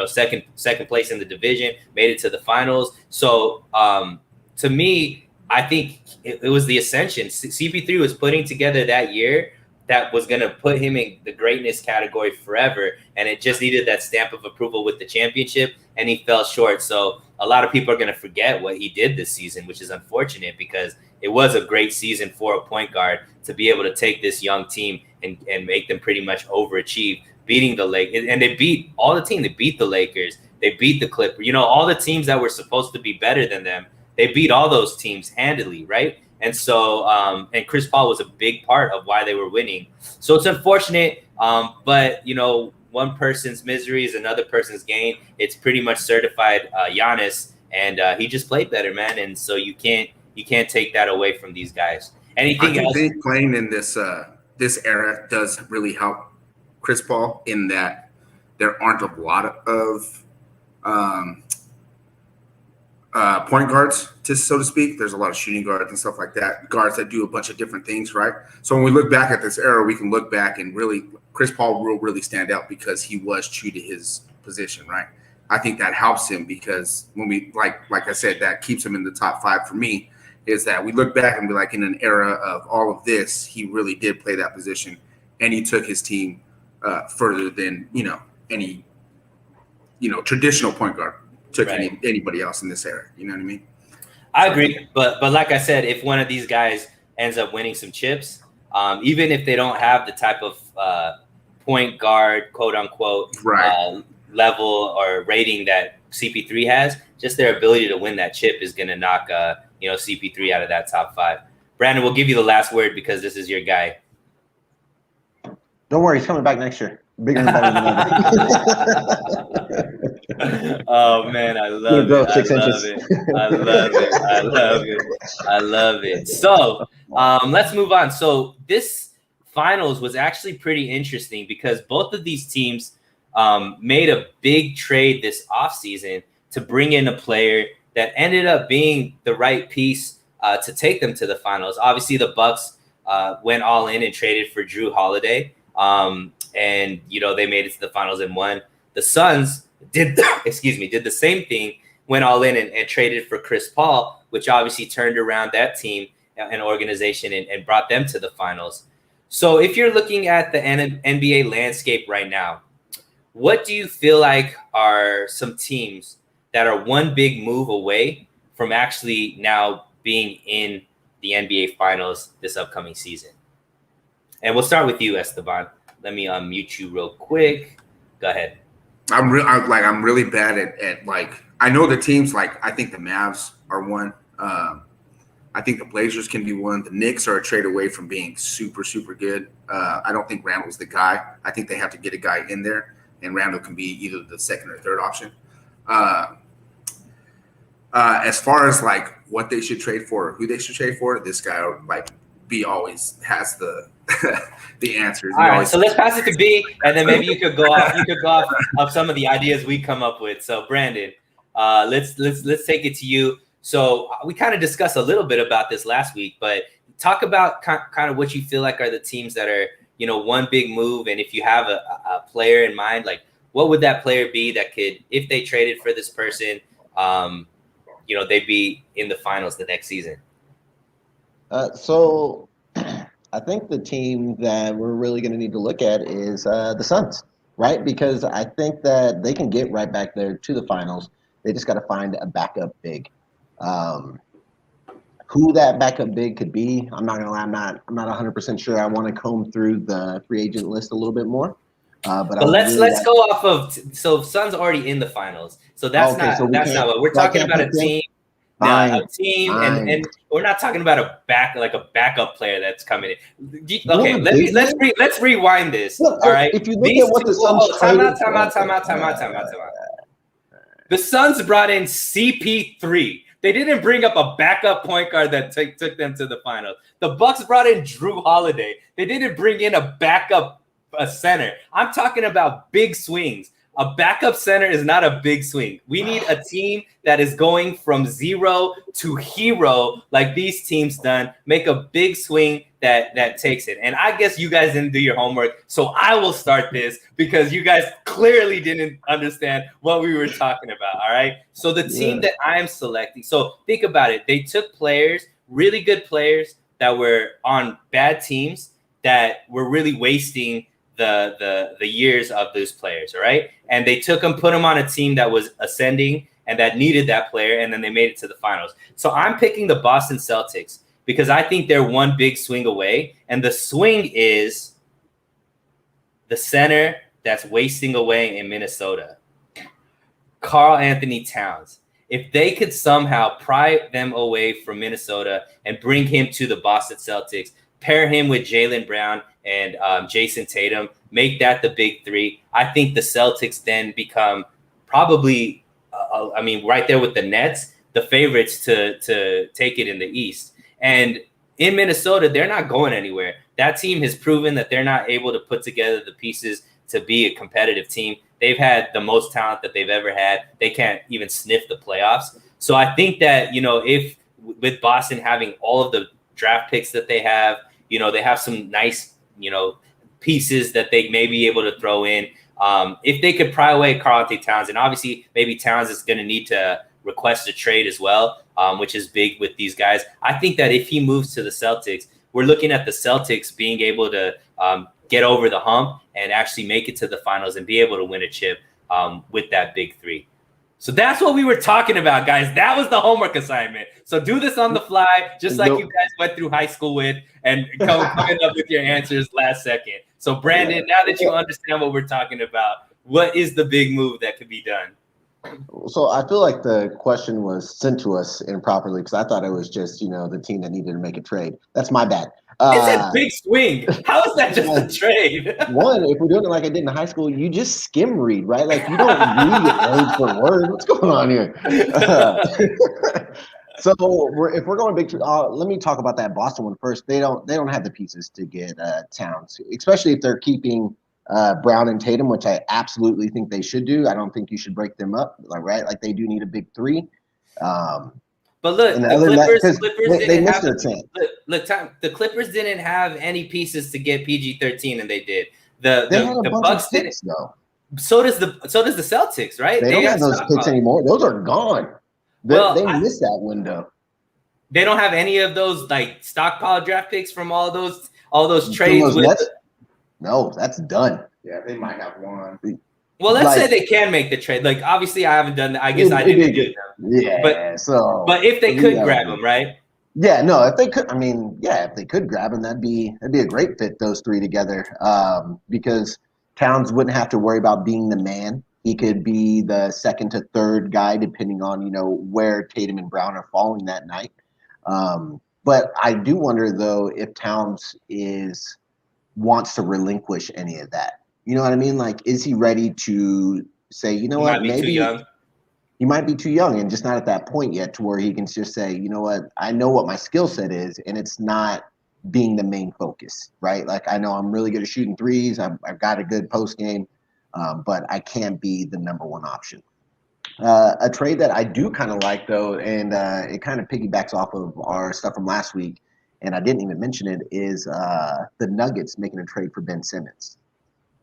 second place in the division, made it to the finals. So to me, I think it was the ascension. CP3 was putting together that year that was going to put him in the greatness category forever. And it just needed that stamp of approval with the championship, and he fell short. So a lot of people are going to forget what he did this season, which is unfortunate, because it was a great season for a point guard to be able to take this young team and make them pretty much overachieve, beating the Lakers. And they beat all the team. They beat the Lakers. They beat the Clippers. All the teams that were supposed to be better than them, they beat all those teams handily, right? And so, and Chris Paul was a big part of why they were winning. So it's unfortunate, but, one person's misery is another person's gain. It's pretty much certified Giannis, and he just played better, man. And so you can't take that away from these guys. Anything else? I think playing in this era does really help Chris Paul, in that there aren't a lot of point guards, so to speak. There's a lot of shooting guards and stuff like that, guards that do a bunch of different things, right? So when we look back at this era, we can look back and really, Chris Paul will really stand out because he was true to his position, right? I think that helps him, because when we, like I said, that keeps him in the top 5 for me, is that we look back and be like, in an era of all of this, he really did play that position, and he took his team further than, any, traditional point guard took anybody else in this era. You know what I mean? I agree. But like I said, if one of these guys ends up winning some chips, even if they don't have the type of point guard, quote unquote, level or rating that CP3 has, just their ability to win that chip is going to knock, CP3 out of that top 5. Brandon, we'll give you the last word because this is your guy. Don't worry, he's coming back next year. Bigger and better than ever. Oh man, I love it. I love it. So let's move on. So this finals was actually pretty interesting because both of these teams made a big trade this offseason to bring in a player that ended up being the right piece to take them to the finals. Obviously, the Bucks went all in and traded for Drew Holiday. And they made it to the finals and won. The Suns did the same thing, went all in and traded for Chris Paul, which obviously turned around that team and organization and brought them to the finals. So if you're looking at the NBA landscape right now, what do you feel like are some teams that are one big move away from actually now being in the NBA finals this upcoming season? And we'll start with you, Esteban. Let me unmute you real quick. Go ahead. I'm really bad at I know the teams, I think the Mavs are one. I think the Blazers can be one. The Knicks are a trade away from being super, super good. I don't think Randall's the guy. I think they have to get a guy in there, and Randall can be either the second or third option. As far as what they should trade for, or who they should trade for, this guy B always has the the answers. All right, so let's pass it to B, and then maybe you could go off of some of the ideas we come up with. So Brandon, let's take it to you. So we kind of discussed a little bit about this last week, but talk about kind of what you feel like are the teams that are, one big move. And if you have a player in mind, what would that player be that could, if they traded for this person, they'd be in the finals the next season? So I think the team that we're really going to need to look at is the Suns, right? Because I think that they can get right back there to the finals. They just got to find a backup big. Who that backup big could be, I'm not gonna lie, I'm not 100% sure. I want to comb through the free agent list a little bit more. But let's go off of so Suns already in the finals, so that's so not what we're talking about. A team, a team, and we're not talking about a backup player that's coming in. Okay, let's rewind this. Look, all right, if you look at what the Suns time out. The Suns brought in CP3. They didn't bring up a backup point guard that took them to the finals. The Bucks brought in Drew Holiday. They didn't bring in a backup center. I'm talking about big swings. A backup center is not a big swing. We need a team that is going from zero to hero like these teams done. Make a big swing that takes it. And I guess you guys didn't do your homework, so I will start this because you guys clearly didn't understand what we were talking about, all right? So the team that I'm selecting, so think about it. They took players, really good players that were on bad teams that were really wasting the years of those players, all right? And they took them, put them on a team that was ascending and that needed that player, and then they made it to the finals. So I'm picking the Boston Celtics because I think they're one big swing away, and the swing is the center that's wasting away in Minnesota, Karl Anthony Towns. If they could somehow pry them away from Minnesota and bring him to the Boston Celtics, pair him with Jaylen Brown and Jason Tatum, make that the big three. I think the Celtics then become probably, right there with the Nets, the favorites to take it in the East. And in Minnesota, they're not going anywhere. That team has proven that they're not able to put together the pieces to be a competitive team. They've had the most talent that they've ever had. They can't even sniff the playoffs. So I think that, if with Boston having all of the draft picks that they have, they have some nice, pieces that they may be able to throw in. If they could pry away Karl Anthony Towns, and obviously maybe Towns is going to need to request a trade as well, which is big with these guys. I think that if he moves to the Celtics, we're looking at the Celtics being able to get over the hump and actually make it to the finals and be able to win a chip with that big three. So that's what we were talking about, guys. That was the homework assignment. So do this on the fly, just like you guys went through high school with, and coming up with your answers last second. So Brandon, now that you understand what we're talking about, what is the big move that could be done? So I feel like the question was sent to us improperly because I thought it was just, the team that needed to make a trade. That's my bad. It's a big swing. How is that just a trade? One, if we're doing it like I did in high school, you just skim read, right? Like you don't read it word for word. What's going on here? So if we're going big, let me talk about that Boston one first. They don't have the pieces to get Towns, especially if they're keeping Brown and Tatum, which I absolutely think they should do. I don't think you should break them up, like they do need a big three. But look, the Clippers didn't have any pieces to get PG-13, and they did. The Bucks didn't. Though. So does the Celtics, right? They don't have those picks anymore. Those are gone. They missed that window. They don't have any of those like stockpile draft picks from all those trades. No, that's done. Yeah, they might have one. Well, let's say they can make the trade. Like, obviously, I haven't done that. I guess I didn't do them. Yeah, but if they could grab them, right? Yeah, no, if they could, if they could grab them, that'd be a great fit, those three together. Because Towns wouldn't have to worry about being the man. He could be the second to third guy, depending on, where Tatum and Brown are falling that night. But I do wonder, though, if Towns wants to relinquish any of that. You know what I mean? Like, is he ready to say, maybe he might be too young and just not at that point yet to where he can just say, you know what, I know what my skill set is, and it's not being the main focus, right? Like, I know I'm really good at shooting threes. I've got a good post game, but I can't be the number one option. A trade that I do kind of like, though, and it kind of piggybacks off of our stuff from last week, and I didn't even mention it, is the Nuggets making a trade for Ben Simmons.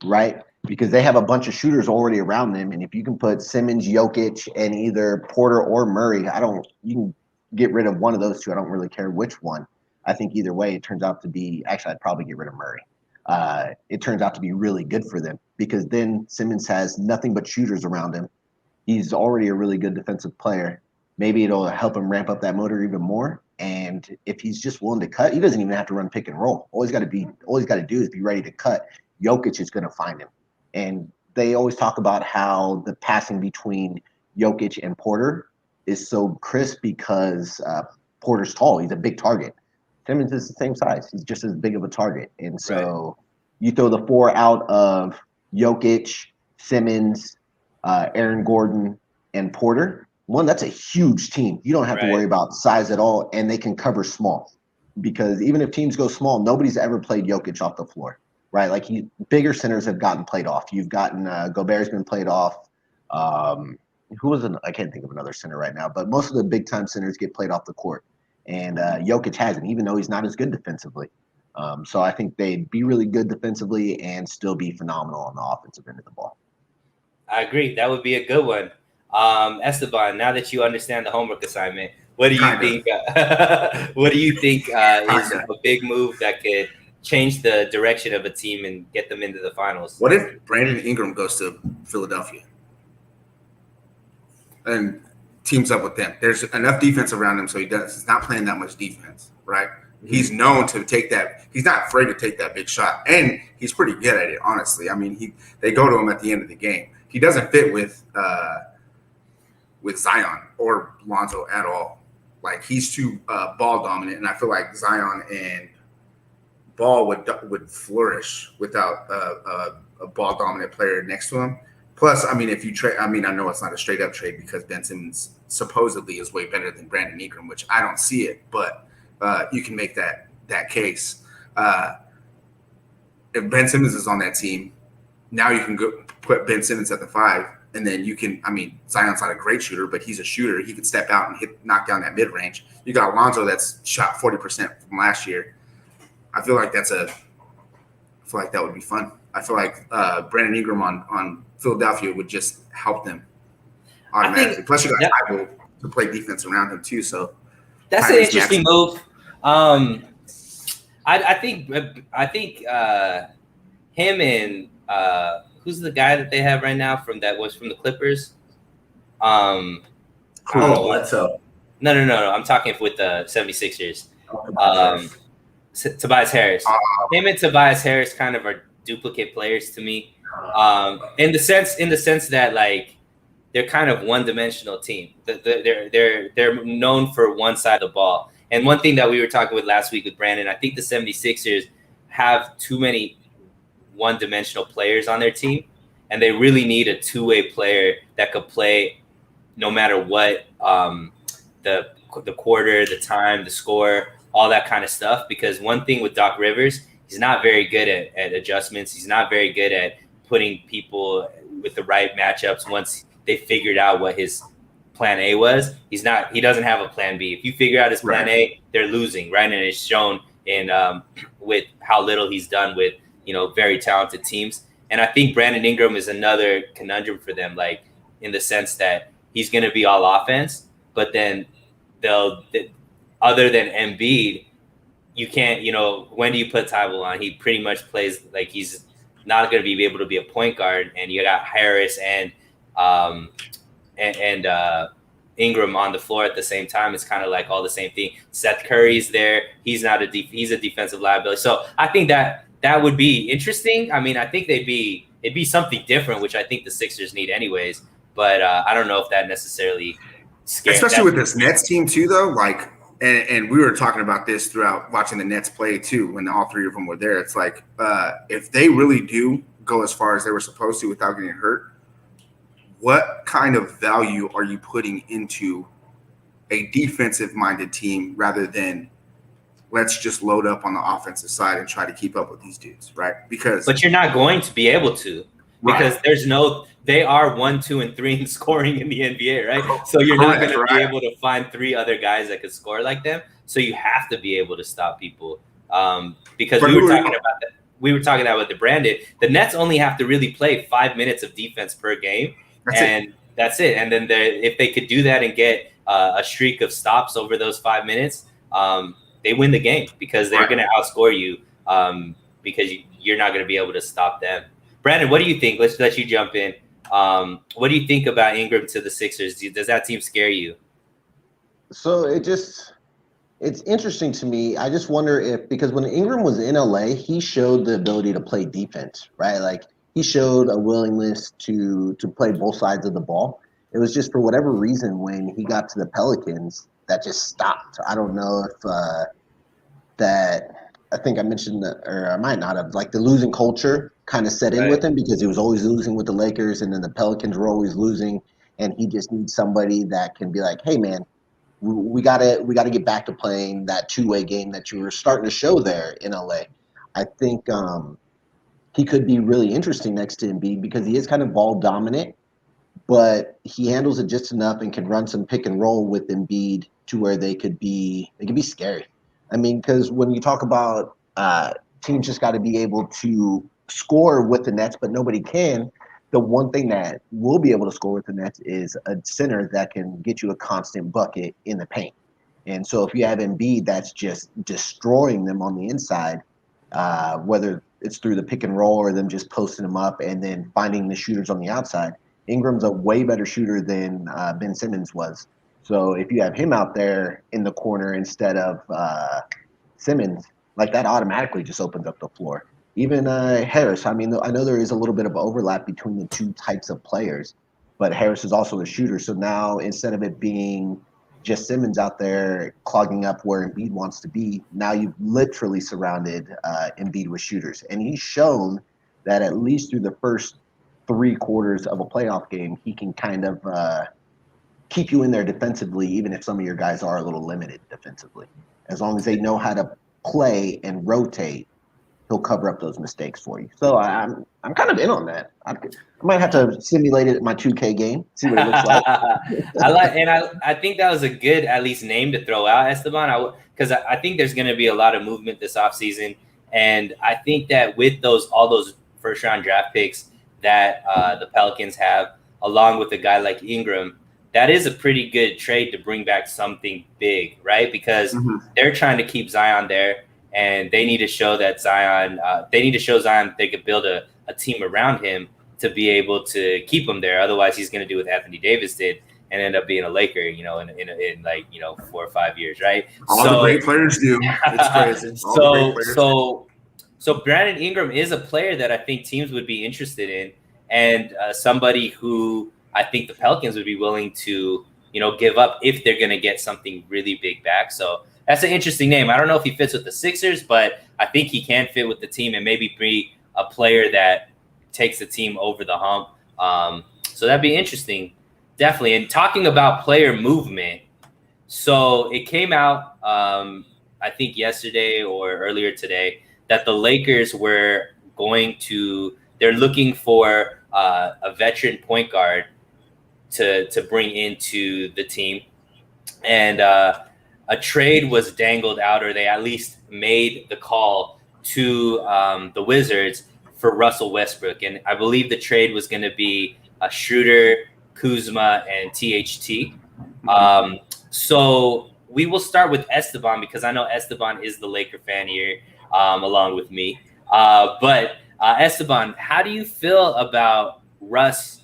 Right? Because they have a bunch of shooters already around them. And if you can put Simmons, Jokic, and either Porter or Murray, you can get rid of one of those two. I don't really care which one. I think either way, it turns out to be, actually, I'd probably get rid of Murray. It turns out to be really good for them because then Simmons has nothing but shooters around him. He's already a really good defensive player. maybe it'll help him ramp up that motor even more. And if he's just willing to cut, he doesn't even have to run pick and roll. All he's got to do is be ready to cut. Jokic is going to find him. And they always talk about how the passing between Jokic and Porter is so crisp because Porter's tall. He's a big target. Simmons is the same size. He's just as big of a target. And so you throw the 4 out of Jokic, Simmons, Aaron Gordon, and Porter. One, that's a huge team. You don't have to worry about size at all, and they can cover small. Because even if teams go small, nobody's ever played Jokic off the floor, right? Like bigger centers have gotten played off. You've gotten Gobert's been played off. I can't think of another center right now, but most of the big time centers get played off the court, and Jokic hasn't, even though he's not as good defensively. So I think they'd be really good defensively and still be phenomenal on the offensive end of the ball. I agree. That would be a good one. Esteban, now that you understand the homework assignment, what do you think? What do you think is a big move that could change the direction of a team and get them into the finals? What if Brandon Ingram goes to Philadelphia and teams up with them? There's enough defense around him, so he's not playing that much defense, right? Mm-hmm. He's known to take that. He's not afraid to take that big shot, and he's pretty good at it. Honestly, I mean, they go to him at the end of the game. He doesn't fit with Zion or Lonzo at all. Like, he's too ball dominant, and I feel like Zion and Ball would flourish without a ball dominant player next to him. Plus, I mean, if you trade, I mean, I know it's not a straight up trade because Ben Simmons supposedly is way better than Brandon Ingram, which I don't see it, but you can make that case. If Ben Simmons is on that team, now you can go put Ben Simmons at the 5. And then you can, I mean, Zion's not a great shooter, but he's a shooter. He can step out and knock down that mid range. You got Alonzo that's shot 40% from last year. I feel like that would be fun. I feel like Brandon Ingram on Philadelphia would just help them automatically. Plus, you got Tybull to play defense around him too. So that's an interesting move. I think him and who's the guy that they have right now from the Clippers? Bledsoe. No. I'm talking with the 76ers. Tobias Harris. Him and Tobias Harris kind of are duplicate players to me. In the sense that, like, they're kind of one-dimensional team. They're known for one side of the ball. And one thing that we were talking with last week with Brandon, I think the 76ers have too many one-dimensional players on their team, and they really need a two-way player that could play no matter what, the quarter, the time, the score, all that kind of stuff. Because one thing with Doc Rivers, he's not very good at adjustments. He's not very good at putting people with the right matchups. Once they figured out what his plan A was, he doesn't have a plan B. If you figure out his plan A, they're losing, right? And it's shown in with how little he's done with, very talented teams. And I think Brandon Ingram is another conundrum for them, like, in the sense that he's going to be all offense, but then other than Embiid, you can't, when do you put Tybull on? He pretty much plays like he's not going to be able to be a point guard. And you got Harris and Ingram on the floor at the same time. It's kind of like all the same thing. Seth Curry's there. He's a defensive liability. So I think that would be interesting. I mean, I think it'd be something different, which I think the Sixers need anyways. But I don't know if that necessarily scares. Especially with this Nets team too, though. Like, and we were talking about this throughout watching the Nets play too, when all three of them were there. It's like, if they really do go as far as they were supposed to without getting hurt, what kind of value are you putting into a defensive-minded team rather than let's just load up on the offensive side and try to keep up with these dudes, right? But you're not going to be able to, because they are 1, 2, and 3 in scoring in the NBA, right? So you're not going to be able to find 3 other guys that could score like them. So you have to be able to stop people. Because we were talking about that. We were talking about with the Brandon. The Nets only have to really play 5 minutes of defense per game. That's it. And then if they could do that and get a streak of stops over those 5 minutes, they win the game, because they're going to outscore you, because you're not going to be able to stop them. Brandon, what do you think? Let's let you jump in. What do you think about Ingram to the Sixers? Does that team scare you? So it's interesting to me. I just wonder if, because when Ingram was in LA, he showed the ability to play defense, right? Like he showed a willingness to play both sides of the ball. It was just for whatever reason when he got to the Pelicans that just stopped. I don't know if that I think I mentioned that, or I might not have, like the losing culture kind of set in Right. with him because he was always losing with the Lakers, and then the Pelicans were always losing, and he just needs somebody that can be like, hey man, we gotta get back to playing that two-way game that you were starting to show there in LA. I think he could be really interesting next to Embiid because he is kind of ball dominant, but he handles it just enough and can run some pick and roll with Embiid to where they could be scary. I mean, because when you talk about teams just got to be able to score with the Nets, but nobody can. The one thing that will be able to score with the Nets is a center that can get you a constant bucket in the paint. And so if you have Embiid that's just destroying them on the inside, whether it's through the pick and roll or them just posting them up and then finding the shooters on the outside, Ingram's a way better shooter than Ben Simmons was. So if you have him out there in the corner instead of Simmons, like that automatically just opens up the floor. Even Harris, I mean, I know there is a little bit of overlap between the two types of players, but Harris is also a shooter. So now instead of it being just Simmons out there clogging up where Embiid wants to be, now you've literally surrounded Embiid with shooters. And he's shown that at least through the first three quarters of a playoff game, he can kind of keep you in there defensively, even if some of your guys are a little limited defensively. As long as they know how to play and rotate, he'll cover up those mistakes for you. So I'm kind of in on that. I might have to simulate it in my 2K game, see what it looks like. I think that was a good at least name to throw out, Esteban, because I think there's going to be a lot of movement this offseason. And I think that with all those first round draft picks that the Pelicans have, along with a guy like Ingram, that is a pretty good trade to bring back something big, right? Because they're trying to keep Zion there, and they need to show that Zion. They need to show Zion they could build a team around him to be able to keep him there. Otherwise, he's going to do what Anthony Davis did and end up being a Laker, in like 4 or 5 years, right? All the great players do. It's crazy. So Brandon Ingram is a player that I think teams would be interested in, and somebody who I think the Pelicans would be willing to, give up if they're going to get something really big back. So that's an interesting name. I don't know if he fits with the Sixers, but I think he can fit with the team and maybe be a player that takes the team over the hump. So that'd be interesting, definitely. And talking about player movement, so it came out, I think yesterday or earlier today, that the Lakers they're looking for a veteran point guard to bring into the team. And a trade was dangled out, or they at least made the call to the Wizards for Russell Westbrook. And I believe the trade was going to be Schroeder, Kuzma, and THT. So we will start with Esteban because I know Esteban is the Laker fan here, along with me. But Esteban, how do you feel about Russ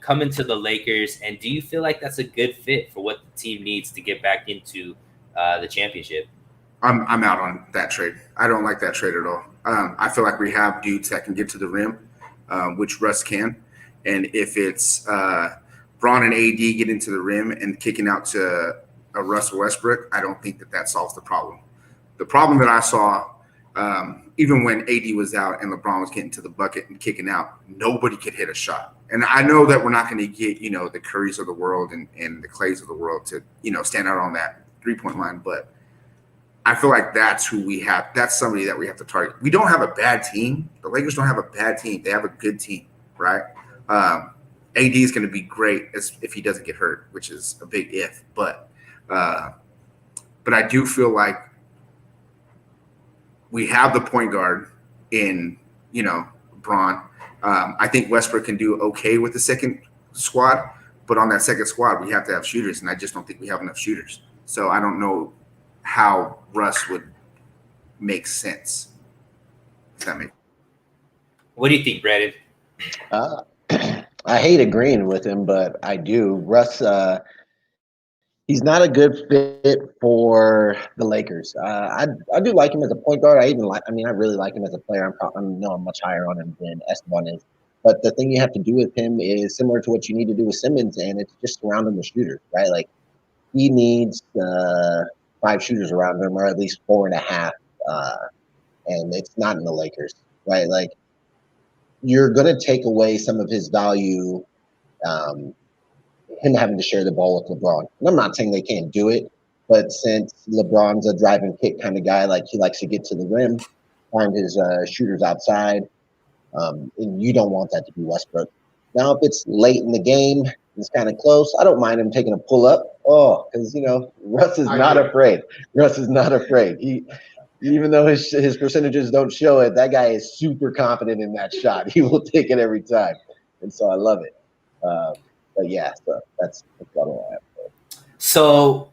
coming to the Lakers, and do you feel like that's a good fit for what the team needs to get back into the championship? I'm out on that trade. I don't like that trade at all. I feel like we have dudes that can get to the rim, which Russ can. And if it's Braun and AD getting to the rim and kicking out to a Russell Westbrook, I don't think that solves the problem. The problem that I saw, even when AD was out and LeBron was getting to the bucket and kicking out, nobody could hit a shot. And I know that we're not going to get, the Currys of the world and the Clays of the world to, stand out on that three-point line, but I feel like that's who we have. That's somebody that we have to target. We don't have a bad team. The Lakers don't have a bad team. They have a good team, right? AD is going to be great if he doesn't get hurt, which is a big if. But I do feel like we have the point guard in, Braun. I think Westbrook can do okay with the second squad, but on that second squad, we have to have shooters, and I just don't think we have enough shooters. So I don't know how Russ would make sense. Does that make? What do you think, Brandon? I hate agreeing with him, but I do. Russ, He's not a good fit for the Lakers. I do like him as a point guard. I really like him as a player. I'm much higher on him than Esteban is. But the thing you have to do with him is similar to what you need to do with Simmons, and it's just surround him with shooters, right? Like he needs 5 shooters around him, or at least 4.5. And it's not in the Lakers, right? Like you're going to take away some of his value. Him having to share the ball with LeBron. And I'm not saying they can't do it, but since LeBron's a drive and kick kind of guy, like he likes to get to the rim, find his shooters outside, and you don't want that to be Westbrook. Now, if it's late in the game, it's kind of close. I don't mind him taking a pull up. Oh, because Russ is not afraid. Russ is not afraid. Even though his percentages don't show it, that guy is super confident in that shot. He will take it every time, and so I love it. But yeah, so that's all I have. So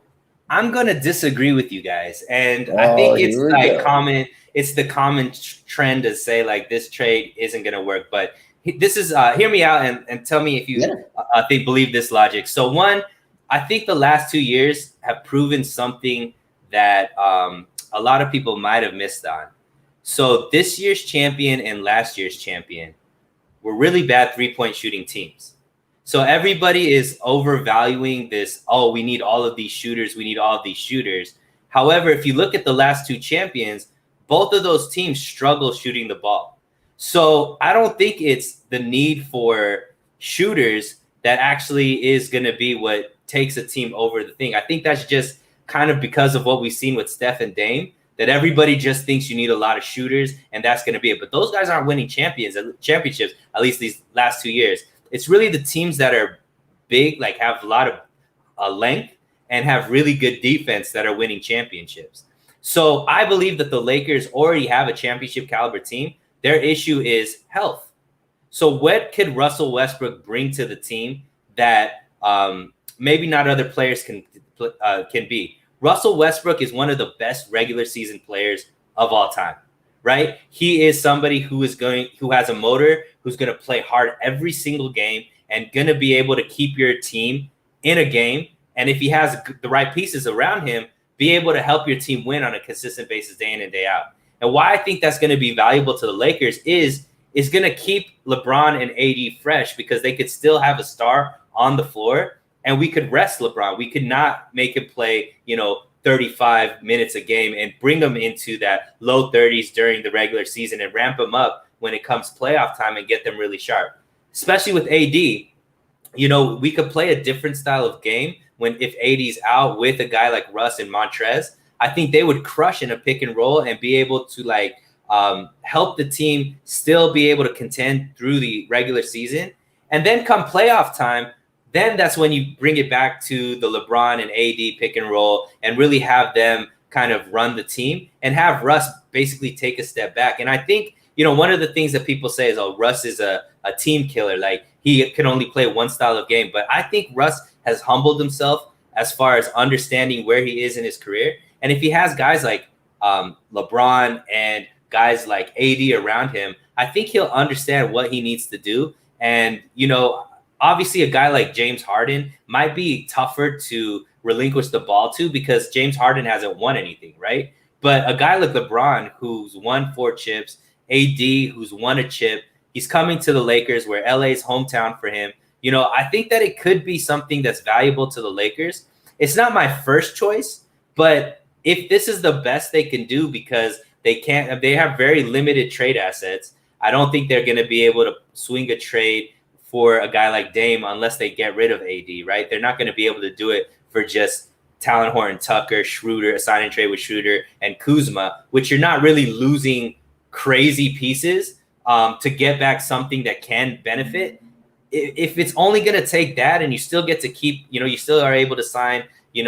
I'm gonna disagree with you guys, and I think it's like common. It's the common trend to say like this trade isn't gonna work. But this is hear me out and tell me if you believe this logic. So one, I think the last 2 years have proven something that a lot of people might have missed on. So this year's champion and last year's champion were really bad 3-point shooting teams. So everybody is overvaluing this. Oh, we need all of these shooters. We need all of these shooters. However, if you look at the last 2 champions, both of those teams struggle shooting the ball. So I don't think it's the need for shooters that actually is going to be what takes a team over the thing. I think that's just kind of because of what we've seen with Steph and Dame, that everybody just thinks you need a lot of shooters and that's going to be it. But those guys aren't winning championships, at least these last 2 years. It's really the teams that are big, like have a lot of length and have really good defense that are winning championships. So I believe that the Lakers already have a championship caliber team. Their issue is health. So what could Russell Westbrook bring to the team that maybe not other players can be? Russell Westbrook is one of the best regular season players of all time. Right? He is somebody who has a motor, who's going to play hard every single game and going to be able to keep your team in a game. And if he has the right pieces around him, be able to help your team win on a consistent basis day in and day out. And why I think that's going to be valuable to the Lakers is going to keep LeBron and AD fresh because they could still have a star on the floor and we could rest LeBron. We could not make him play, 35 minutes a game and bring them into that low 30s during the regular season and ramp them up when it comes playoff time and get them really sharp. Especially with AD, we could play a different style of game if AD's out with a guy like Russ and Montrez. I think they would crush in a pick and roll and be able to help the team still be able to contend through the regular season. And then come playoff time, then that's when you bring it back to the LeBron and AD pick and roll and really have them kind of run the team and have Russ basically take a step back. And I think, one of the things that people say is, oh, Russ is a team killer. Like he can only play one style of game. But I think Russ has humbled himself as far as understanding where he is in his career. And if he has guys like LeBron and guys like AD around him, I think he'll understand what he needs to do. And, obviously, a guy like James Harden might be tougher to relinquish the ball to because James Harden hasn't won anything, right? But a guy like LeBron, who's won 4 chips, AD, who's won a chip, he's coming to the Lakers where LA's hometown for him. I think that it could be something that's valuable to the Lakers. It's not my first choice, but if this is the best they can do because they have very limited trade assets, I don't think they're going to be able to swing a trade for a guy like Dame unless they get rid of AD, right? They're not going to be able to do it for just Talon Horton Tucker, Schroeder, a sign and trade with Schroeder and Kuzma, which you're not really losing crazy pieces to get back something that can benefit. If it's only going to take that and you still get to keep, you still are able to sign, we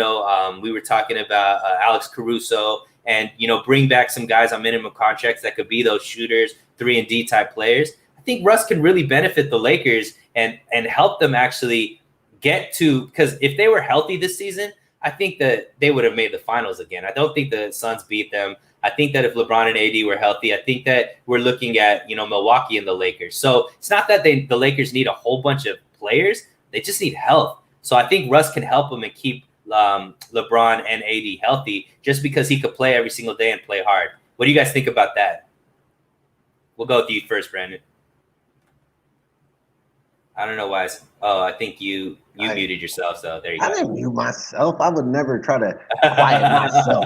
were talking about Alex Caruso and, bring back some guys on minimum contracts that could be those shooters, 3-and-D type players. I think Russ can really benefit the Lakers and help them actually get to, because if they were healthy this season, I think that they would have made the finals again. I don't think the Suns beat them. I think that if LeBron and AD were healthy, I think that we're looking at, Milwaukee and the Lakers. So it's not that the Lakers need a whole bunch of players. They just need health. So I think Russ can help them and keep LeBron and AD healthy just because he could play every single day and play hard. What do you guys think about that? We'll go with you first, Brandon. I don't know why. I think you muted yourself, so there you go. I didn't mute myself. I would never try to quiet myself.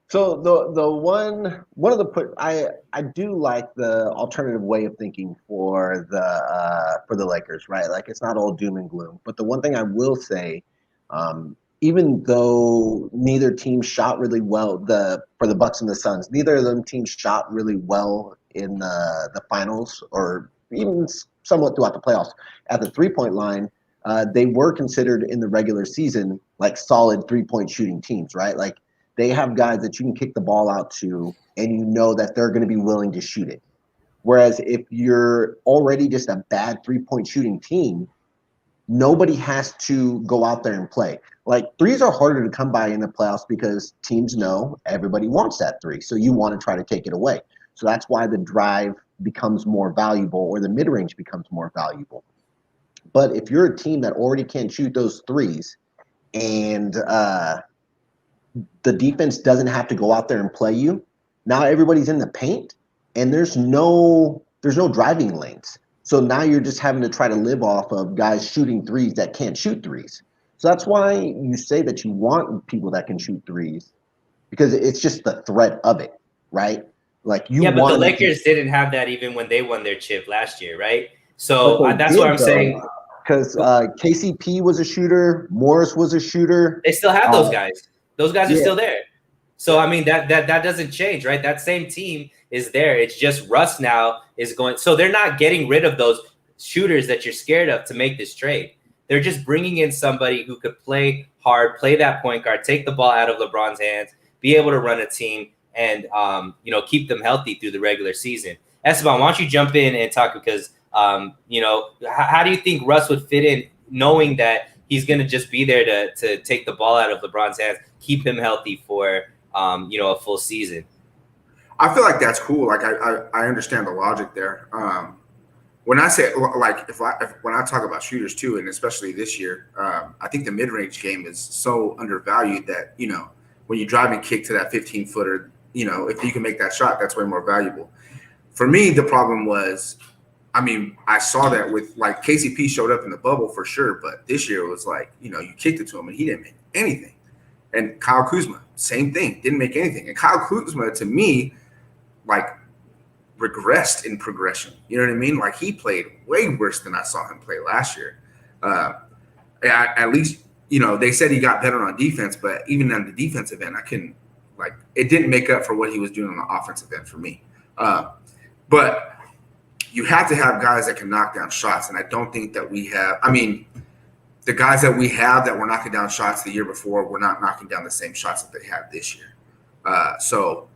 So the one of the I do like the alternative way of thinking for the Lakers, right? Like it's not all doom and gloom. But the one thing I will say, even though neither team shot really well, for the Bucks and the Suns, neither of them teams shot really well in the finals or even somewhat throughout the playoffs at the 3-point line. They were considered in the regular season like solid 3-point shooting teams, right? Like they have guys that you can kick the ball out to, and you know that they're going to be willing to shoot it. Whereas if you're already just a bad 3-point shooting team, nobody has to go out there and play. Like threes are harder to come by in the playoffs because teams know everybody wants that three. So you want to try to take it away. So that's why the drive becomes more valuable or the mid-range becomes more valuable. But if you're a team that already can't shoot those threes and the defense doesn't have to go out there and play you, now everybody's in the paint and there's no driving lanes. So now you're just having to try to live off of guys shooting threes that can't shoot threes. So that's why you say that you want people that can shoot threes, because it's just the threat of it, right? Like but the Lakers didn't have that even when they won their chip last year, right? So that's what I'm saying. Because KCP was a shooter, Morris was a shooter. They still have those guys. Those guys are still there. So I mean that doesn't change, right? That same team is there. It's just Russ now is going. So they're not getting rid of those shooters that you're scared of to make this trade. They're just bringing in somebody who could play hard, play that point guard, take the ball out of LeBron's hands, be able to run a team, and keep them healthy through the regular season. Esteban, why don't you jump in and talk, because how do you think Russ would fit in, knowing that he's going to just be there to take the ball out of LeBron's hands, keep him healthy for a full season? I feel like that's cool. Like I understand the logic there. When I say like when I talk about shooters too, and especially this year, I think the mid-range game is so undervalued that when you drive and kick to that 15-footer, if you can make that shot, that's way more valuable. For me, the problem was, I saw that with like KCP showed up in the bubble for sure, but this year it was like you kicked it to him and he didn't make anything. And Kyle Kuzma, same thing, didn't make anything. And Kyle Kuzma, to me, like regressed in progression. You know what I mean? Like he played way worse than I saw him play last year. At least, they said he got better on defense, but even on the defensive end, it didn't make up for what he was doing on the offensive end for me. But you have to have guys that can knock down shots. And I don't think that we have, the guys that we have that were knocking down shots the year before, were not knocking down the same shots that they have this year. So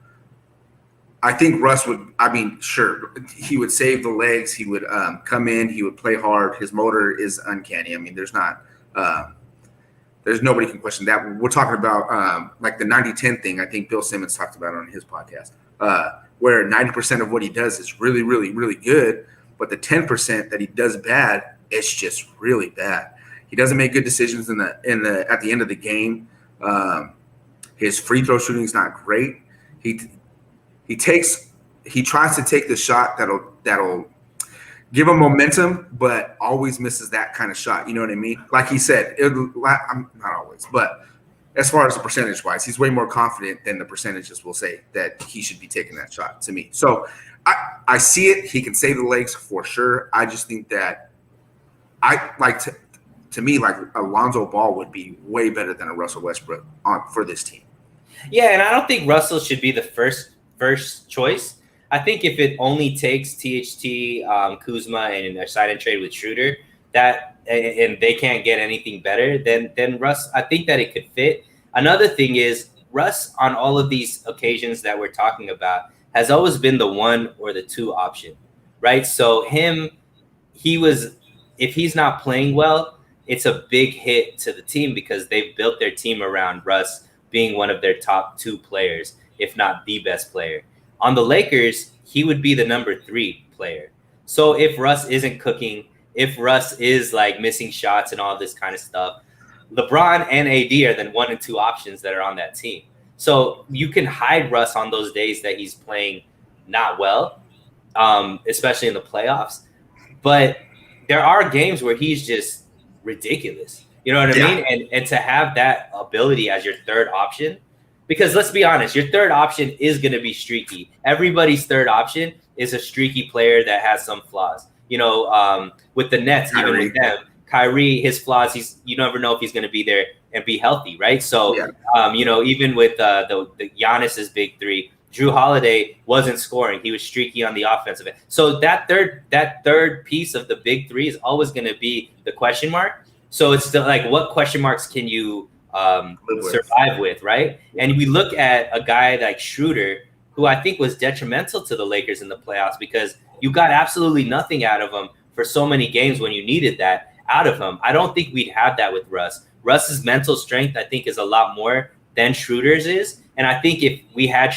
I think Russ would, sure, he would save the legs. He would come in. He would play hard. His motor is uncanny. There's nobody can question that. We're talking about like the 90-10 thing. I think Bill Simmons talked about it on his podcast, where 90% of what he does is really, really, really good, but the 10% that he does bad, it's just really bad. He doesn't make good decisions at the end of the game. His free throw shooting is not great. He tries to take the shot that'll give him momentum, but always misses that kind of shot. You know what I mean? Like he said, I'm not always, but as far as the percentage wise, he's way more confident than the percentages will say that he should be taking that shot to me. So I see it. He can save the legs for sure. I just think that to me, like Alonzo Ball would be way better than a Russell Westbrook for this team. Yeah, and I don't think Russell should be the first choice. I think if it only takes THT, Kuzma, and a sign and trade with Schroeder, and they can't get anything better, then Russ, I think that it could fit. Another thing is Russ, on all of these occasions that we're talking about, has always been the 1 or the 2 option, right? So if he's not playing well, it's a big hit to the team because they've built their team around Russ being one of their top 2 players, if not the best player. On the Lakers, he would be the number 3 player. So if Russ isn't cooking, if Russ is like missing shots and all this kind of stuff, LeBron and AD are then 1 and 2 options that are on that team. So you can hide Russ on those days that he's playing not well, especially in the playoffs. But there are games where he's just ridiculous. You know what I mean? And to have that ability as your third option, because let's be honest, your third option is going to be streaky. Everybody's third option is a streaky player that has some flaws. You know, with the Nets, Kyrie. even with them, Kyrie, his flaws, you never know if he's going to be there and be healthy, right? So, you know, even with the Giannis's big three, Drew Holiday wasn't scoring; he was streaky on the offensive end. So that third piece of the big three is always going to be the question mark. So it's still like, what question marks can you survive with, right? And we look at a guy like Schroeder, who I think was detrimental to the Lakers in the playoffs because you got absolutely nothing out of him for so many games when you needed that out of him. I don't think we'd have that with Russ. Russ's mental strength, I think, is a lot more than Schroeder's is. And I think if we had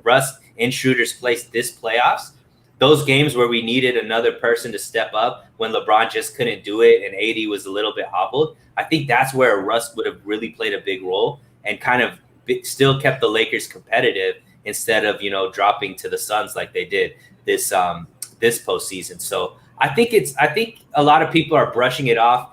Russ in Schroeder's place this playoffs, those games where we needed another person to step up when LeBron just couldn't do it and AD was a little bit hobbled, I think that's where Russ would have really played a big role and kind of still kept the Lakers competitive instead of, you know, dropping to the Suns like they did this postseason. So I think a lot of people are brushing it off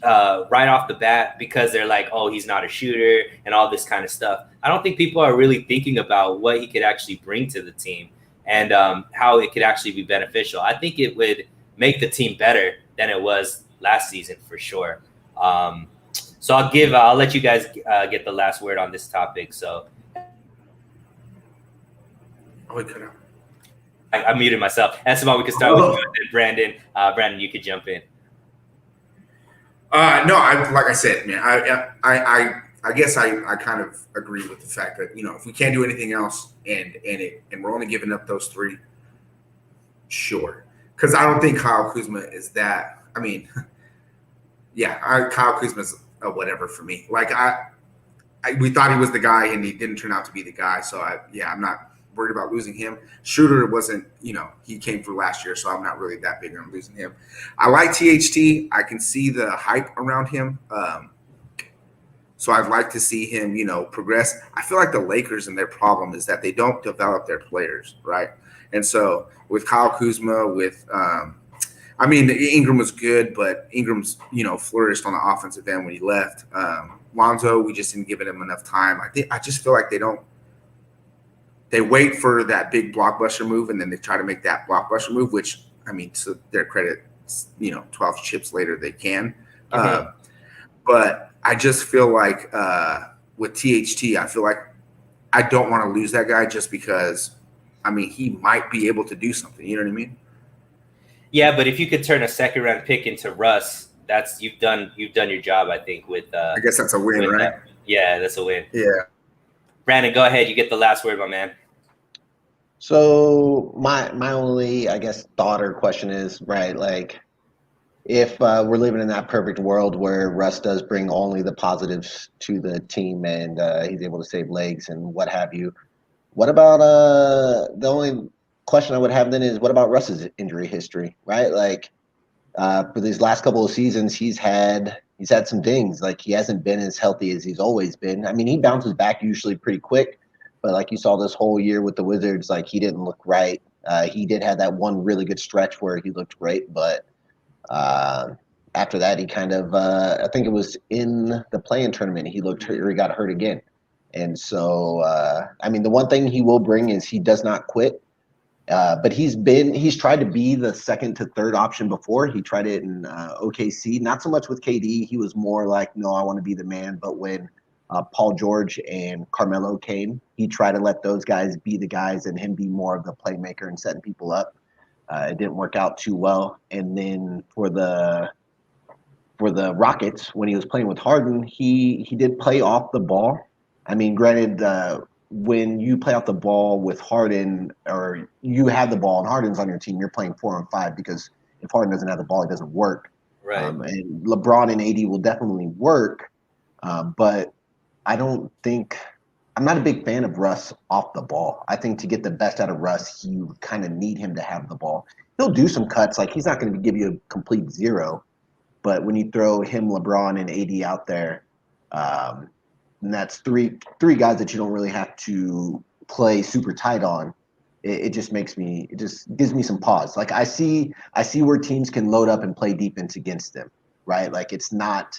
right off the bat because they're like, oh, he's not a shooter and all this kind of stuff. I don't think people are really thinking about what he could actually bring to the team and how it could actually be beneficial. I think it would make the team better than it was last season for sure. So I'll let you guys get the last word on this topic. So I muted myself. Esteban, we can start with you and then Brandon. Brandon, you could jump in. No, like I said, man, I guess I kind of agree with the fact that, you know, if we can't do anything else and we're only giving up those three, sure. Because I don't think Kyle Kuzma is that. I mean, Kyle Kuzma's a whatever for me. Like we thought he was the guy and he didn't turn out to be the guy. So I'm not worried about losing him. Schroeder wasn't, you know, he came through last year, so I'm not really that big on losing him. I like THT. I can see the hype around him. So I'd like to see him, you know, progress. I feel like the Lakers and their problem is that they don't develop their players, right? And so with Kyle Kuzma, I mean, Ingram was good, but Ingram's, you know, flourished on the offensive end when he left. Lonzo, we just didn't give him enough time. I just feel like they wait for that big blockbuster move, and then they try to make that blockbuster move, which, I mean, to their credit, you know, 12 chips later they can. But I just feel like with THT, I feel like I don't want to lose that guy just because, I mean, he might be able to do something. You know what I mean? Yeah, but if you could turn a second-round pick into Russ, you've done your job, I think. With I guess that's a win, right? Yeah, that's a win. Yeah. Brandon, go ahead. You get the last word, my man. So my only, I guess, thought or question is, right, like, if we're living in that perfect world where Russ does bring only the positives to the team and he's able to save legs and what have you, what about the only question I would have then is, what about Russ's injury history, right? Like, for these last couple of seasons, he's had some things. Like, he hasn't been as healthy as he's always been. I mean, he bounces back usually pretty quick, but like you saw this whole year with the Wizards, like, he didn't look right. He did have that one really good stretch where he looked great, but after that, he kind of, I think it was in the play-in tournament, he got hurt again. And so, I mean, the one thing he will bring is he does not quit. But he's tried to be the second to third option before. He tried it in OKC, not so much with KD. He was more like, no, I want to be the man. But when Paul George and Carmelo came, he tried to let those guys be the guys and him be more of the playmaker and setting people up. It didn't work out too well. And then for the Rockets, when he was playing with Harden, he did play off the ball. I mean, granted, when you play off the ball with Harden, or you have the ball and Harden's on your team, you're playing 4-on-5, because if Harden doesn't have the ball, it doesn't work. Right. And LeBron and AD will definitely work, but I'm not a big fan of Russ off the ball. I think to get the best out of Russ, you kind of need him to have the ball. he'll do some cuts. Like he's not going to give you a complete zero, but when you throw him, LeBron, and AD out there, and that's three guys that you don't really have to play super tight on. It just gives me some pause. Like I see where teams can load up and play defense against them, right? Like it's not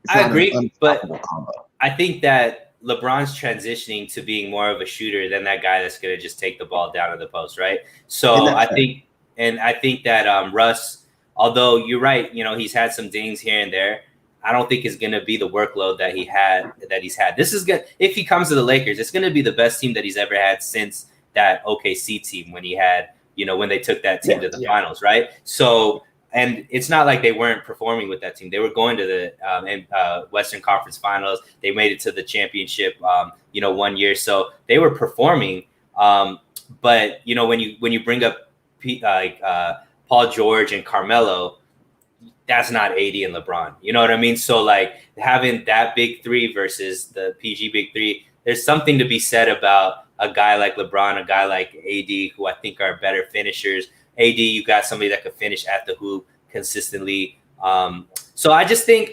I agree, an but combo. I think that LeBron's transitioning to being more of a shooter than that guy that's going to just take the ball down to the post, right? So I think that Russ, although you're right, he's had some dings here and there. I don't think is going to be the workload that he's had. This is good. If he comes to the Lakers, it's going to be the best team that he's ever had since that OKC team when he had, when they took that team to the finals, right? So, and it's not like they weren't performing with that team. They were going to the Western Conference Finals. They made it to the championship, 1 year. So they were performing. But when you bring up Paul George and Carmelo, that's not AD and LeBron. You know what I mean? So like having that big three versus the PG big three, there's something to be said about a guy like LeBron, a guy like AD, who I think are better finishers. AD, you got somebody that could finish at the hoop consistently. So I think,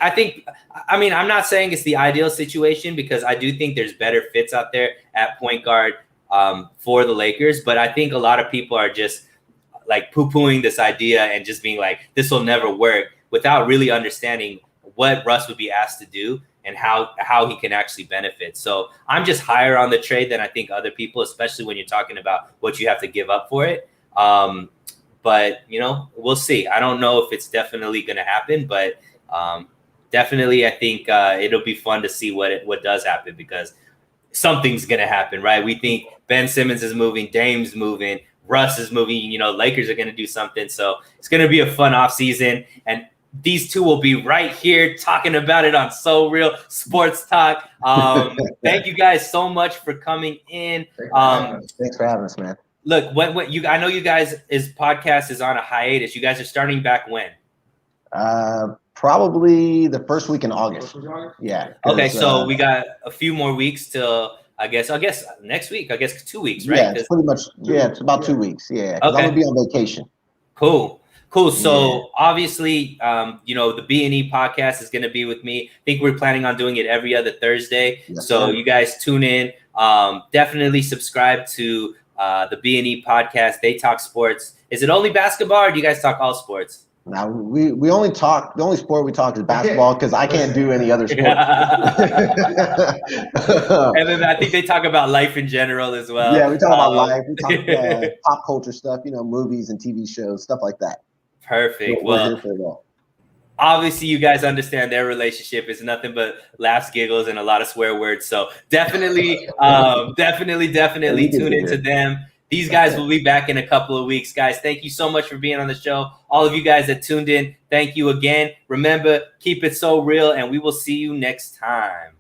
I'm not saying it's the ideal situation because I do think there's better fits out there at point guard for the Lakers. But I think a lot of people are just like poo-pooing this idea and just being like, this will never work without really understanding what Russ would be asked to do and how he can actually benefit. So I'm just higher on the trade than I think other people, especially when you're talking about what you have to give up for it. But, we'll see. I don't know if it's definitely going to happen, but definitely I think it'll be fun to see what does happen because something's going to happen, right? We think Ben Simmons is moving, Dame's moving, Russ is moving, Lakers are going to do something. So it's going to be a fun offseason. And these two will be right here talking about it on So Real Sports Talk. Thank you guys so much for coming in. Thanks for having us, man. Look, I know you guys' podcast is on a hiatus. You guys are starting back when? Probably the first week in August. Yeah. Okay, so we got a few more weeks till I guess next week. 2 weeks, right? Yeah, it's pretty much. Yeah, it's about 2 weeks. Yeah, okay. I'm gonna be on vacation. Cool. So obviously, the B&E podcast is gonna be with me. I think we're planning on doing it every other Thursday. Yes, so you guys tune in. Definitely subscribe to the B&E podcast. They talk sports. Is it only basketball, or do you guys talk all sports? Now we only talk. The only sport we talk is basketball because I can't do any other sport. And then I think they talk about life in general as well. Yeah, we talk about life. We talk about pop culture stuff, movies and TV shows, stuff like that. Perfect. Well, obviously you guys understand their relationship is nothing but laughs, giggles, and a lot of swear words. So definitely tune into them. These guys will be back in a couple of weeks. Guys, thank you so much for being on the show. All of you guys that tuned in, thank you again. Remember, keep it so real, and we will see you next time.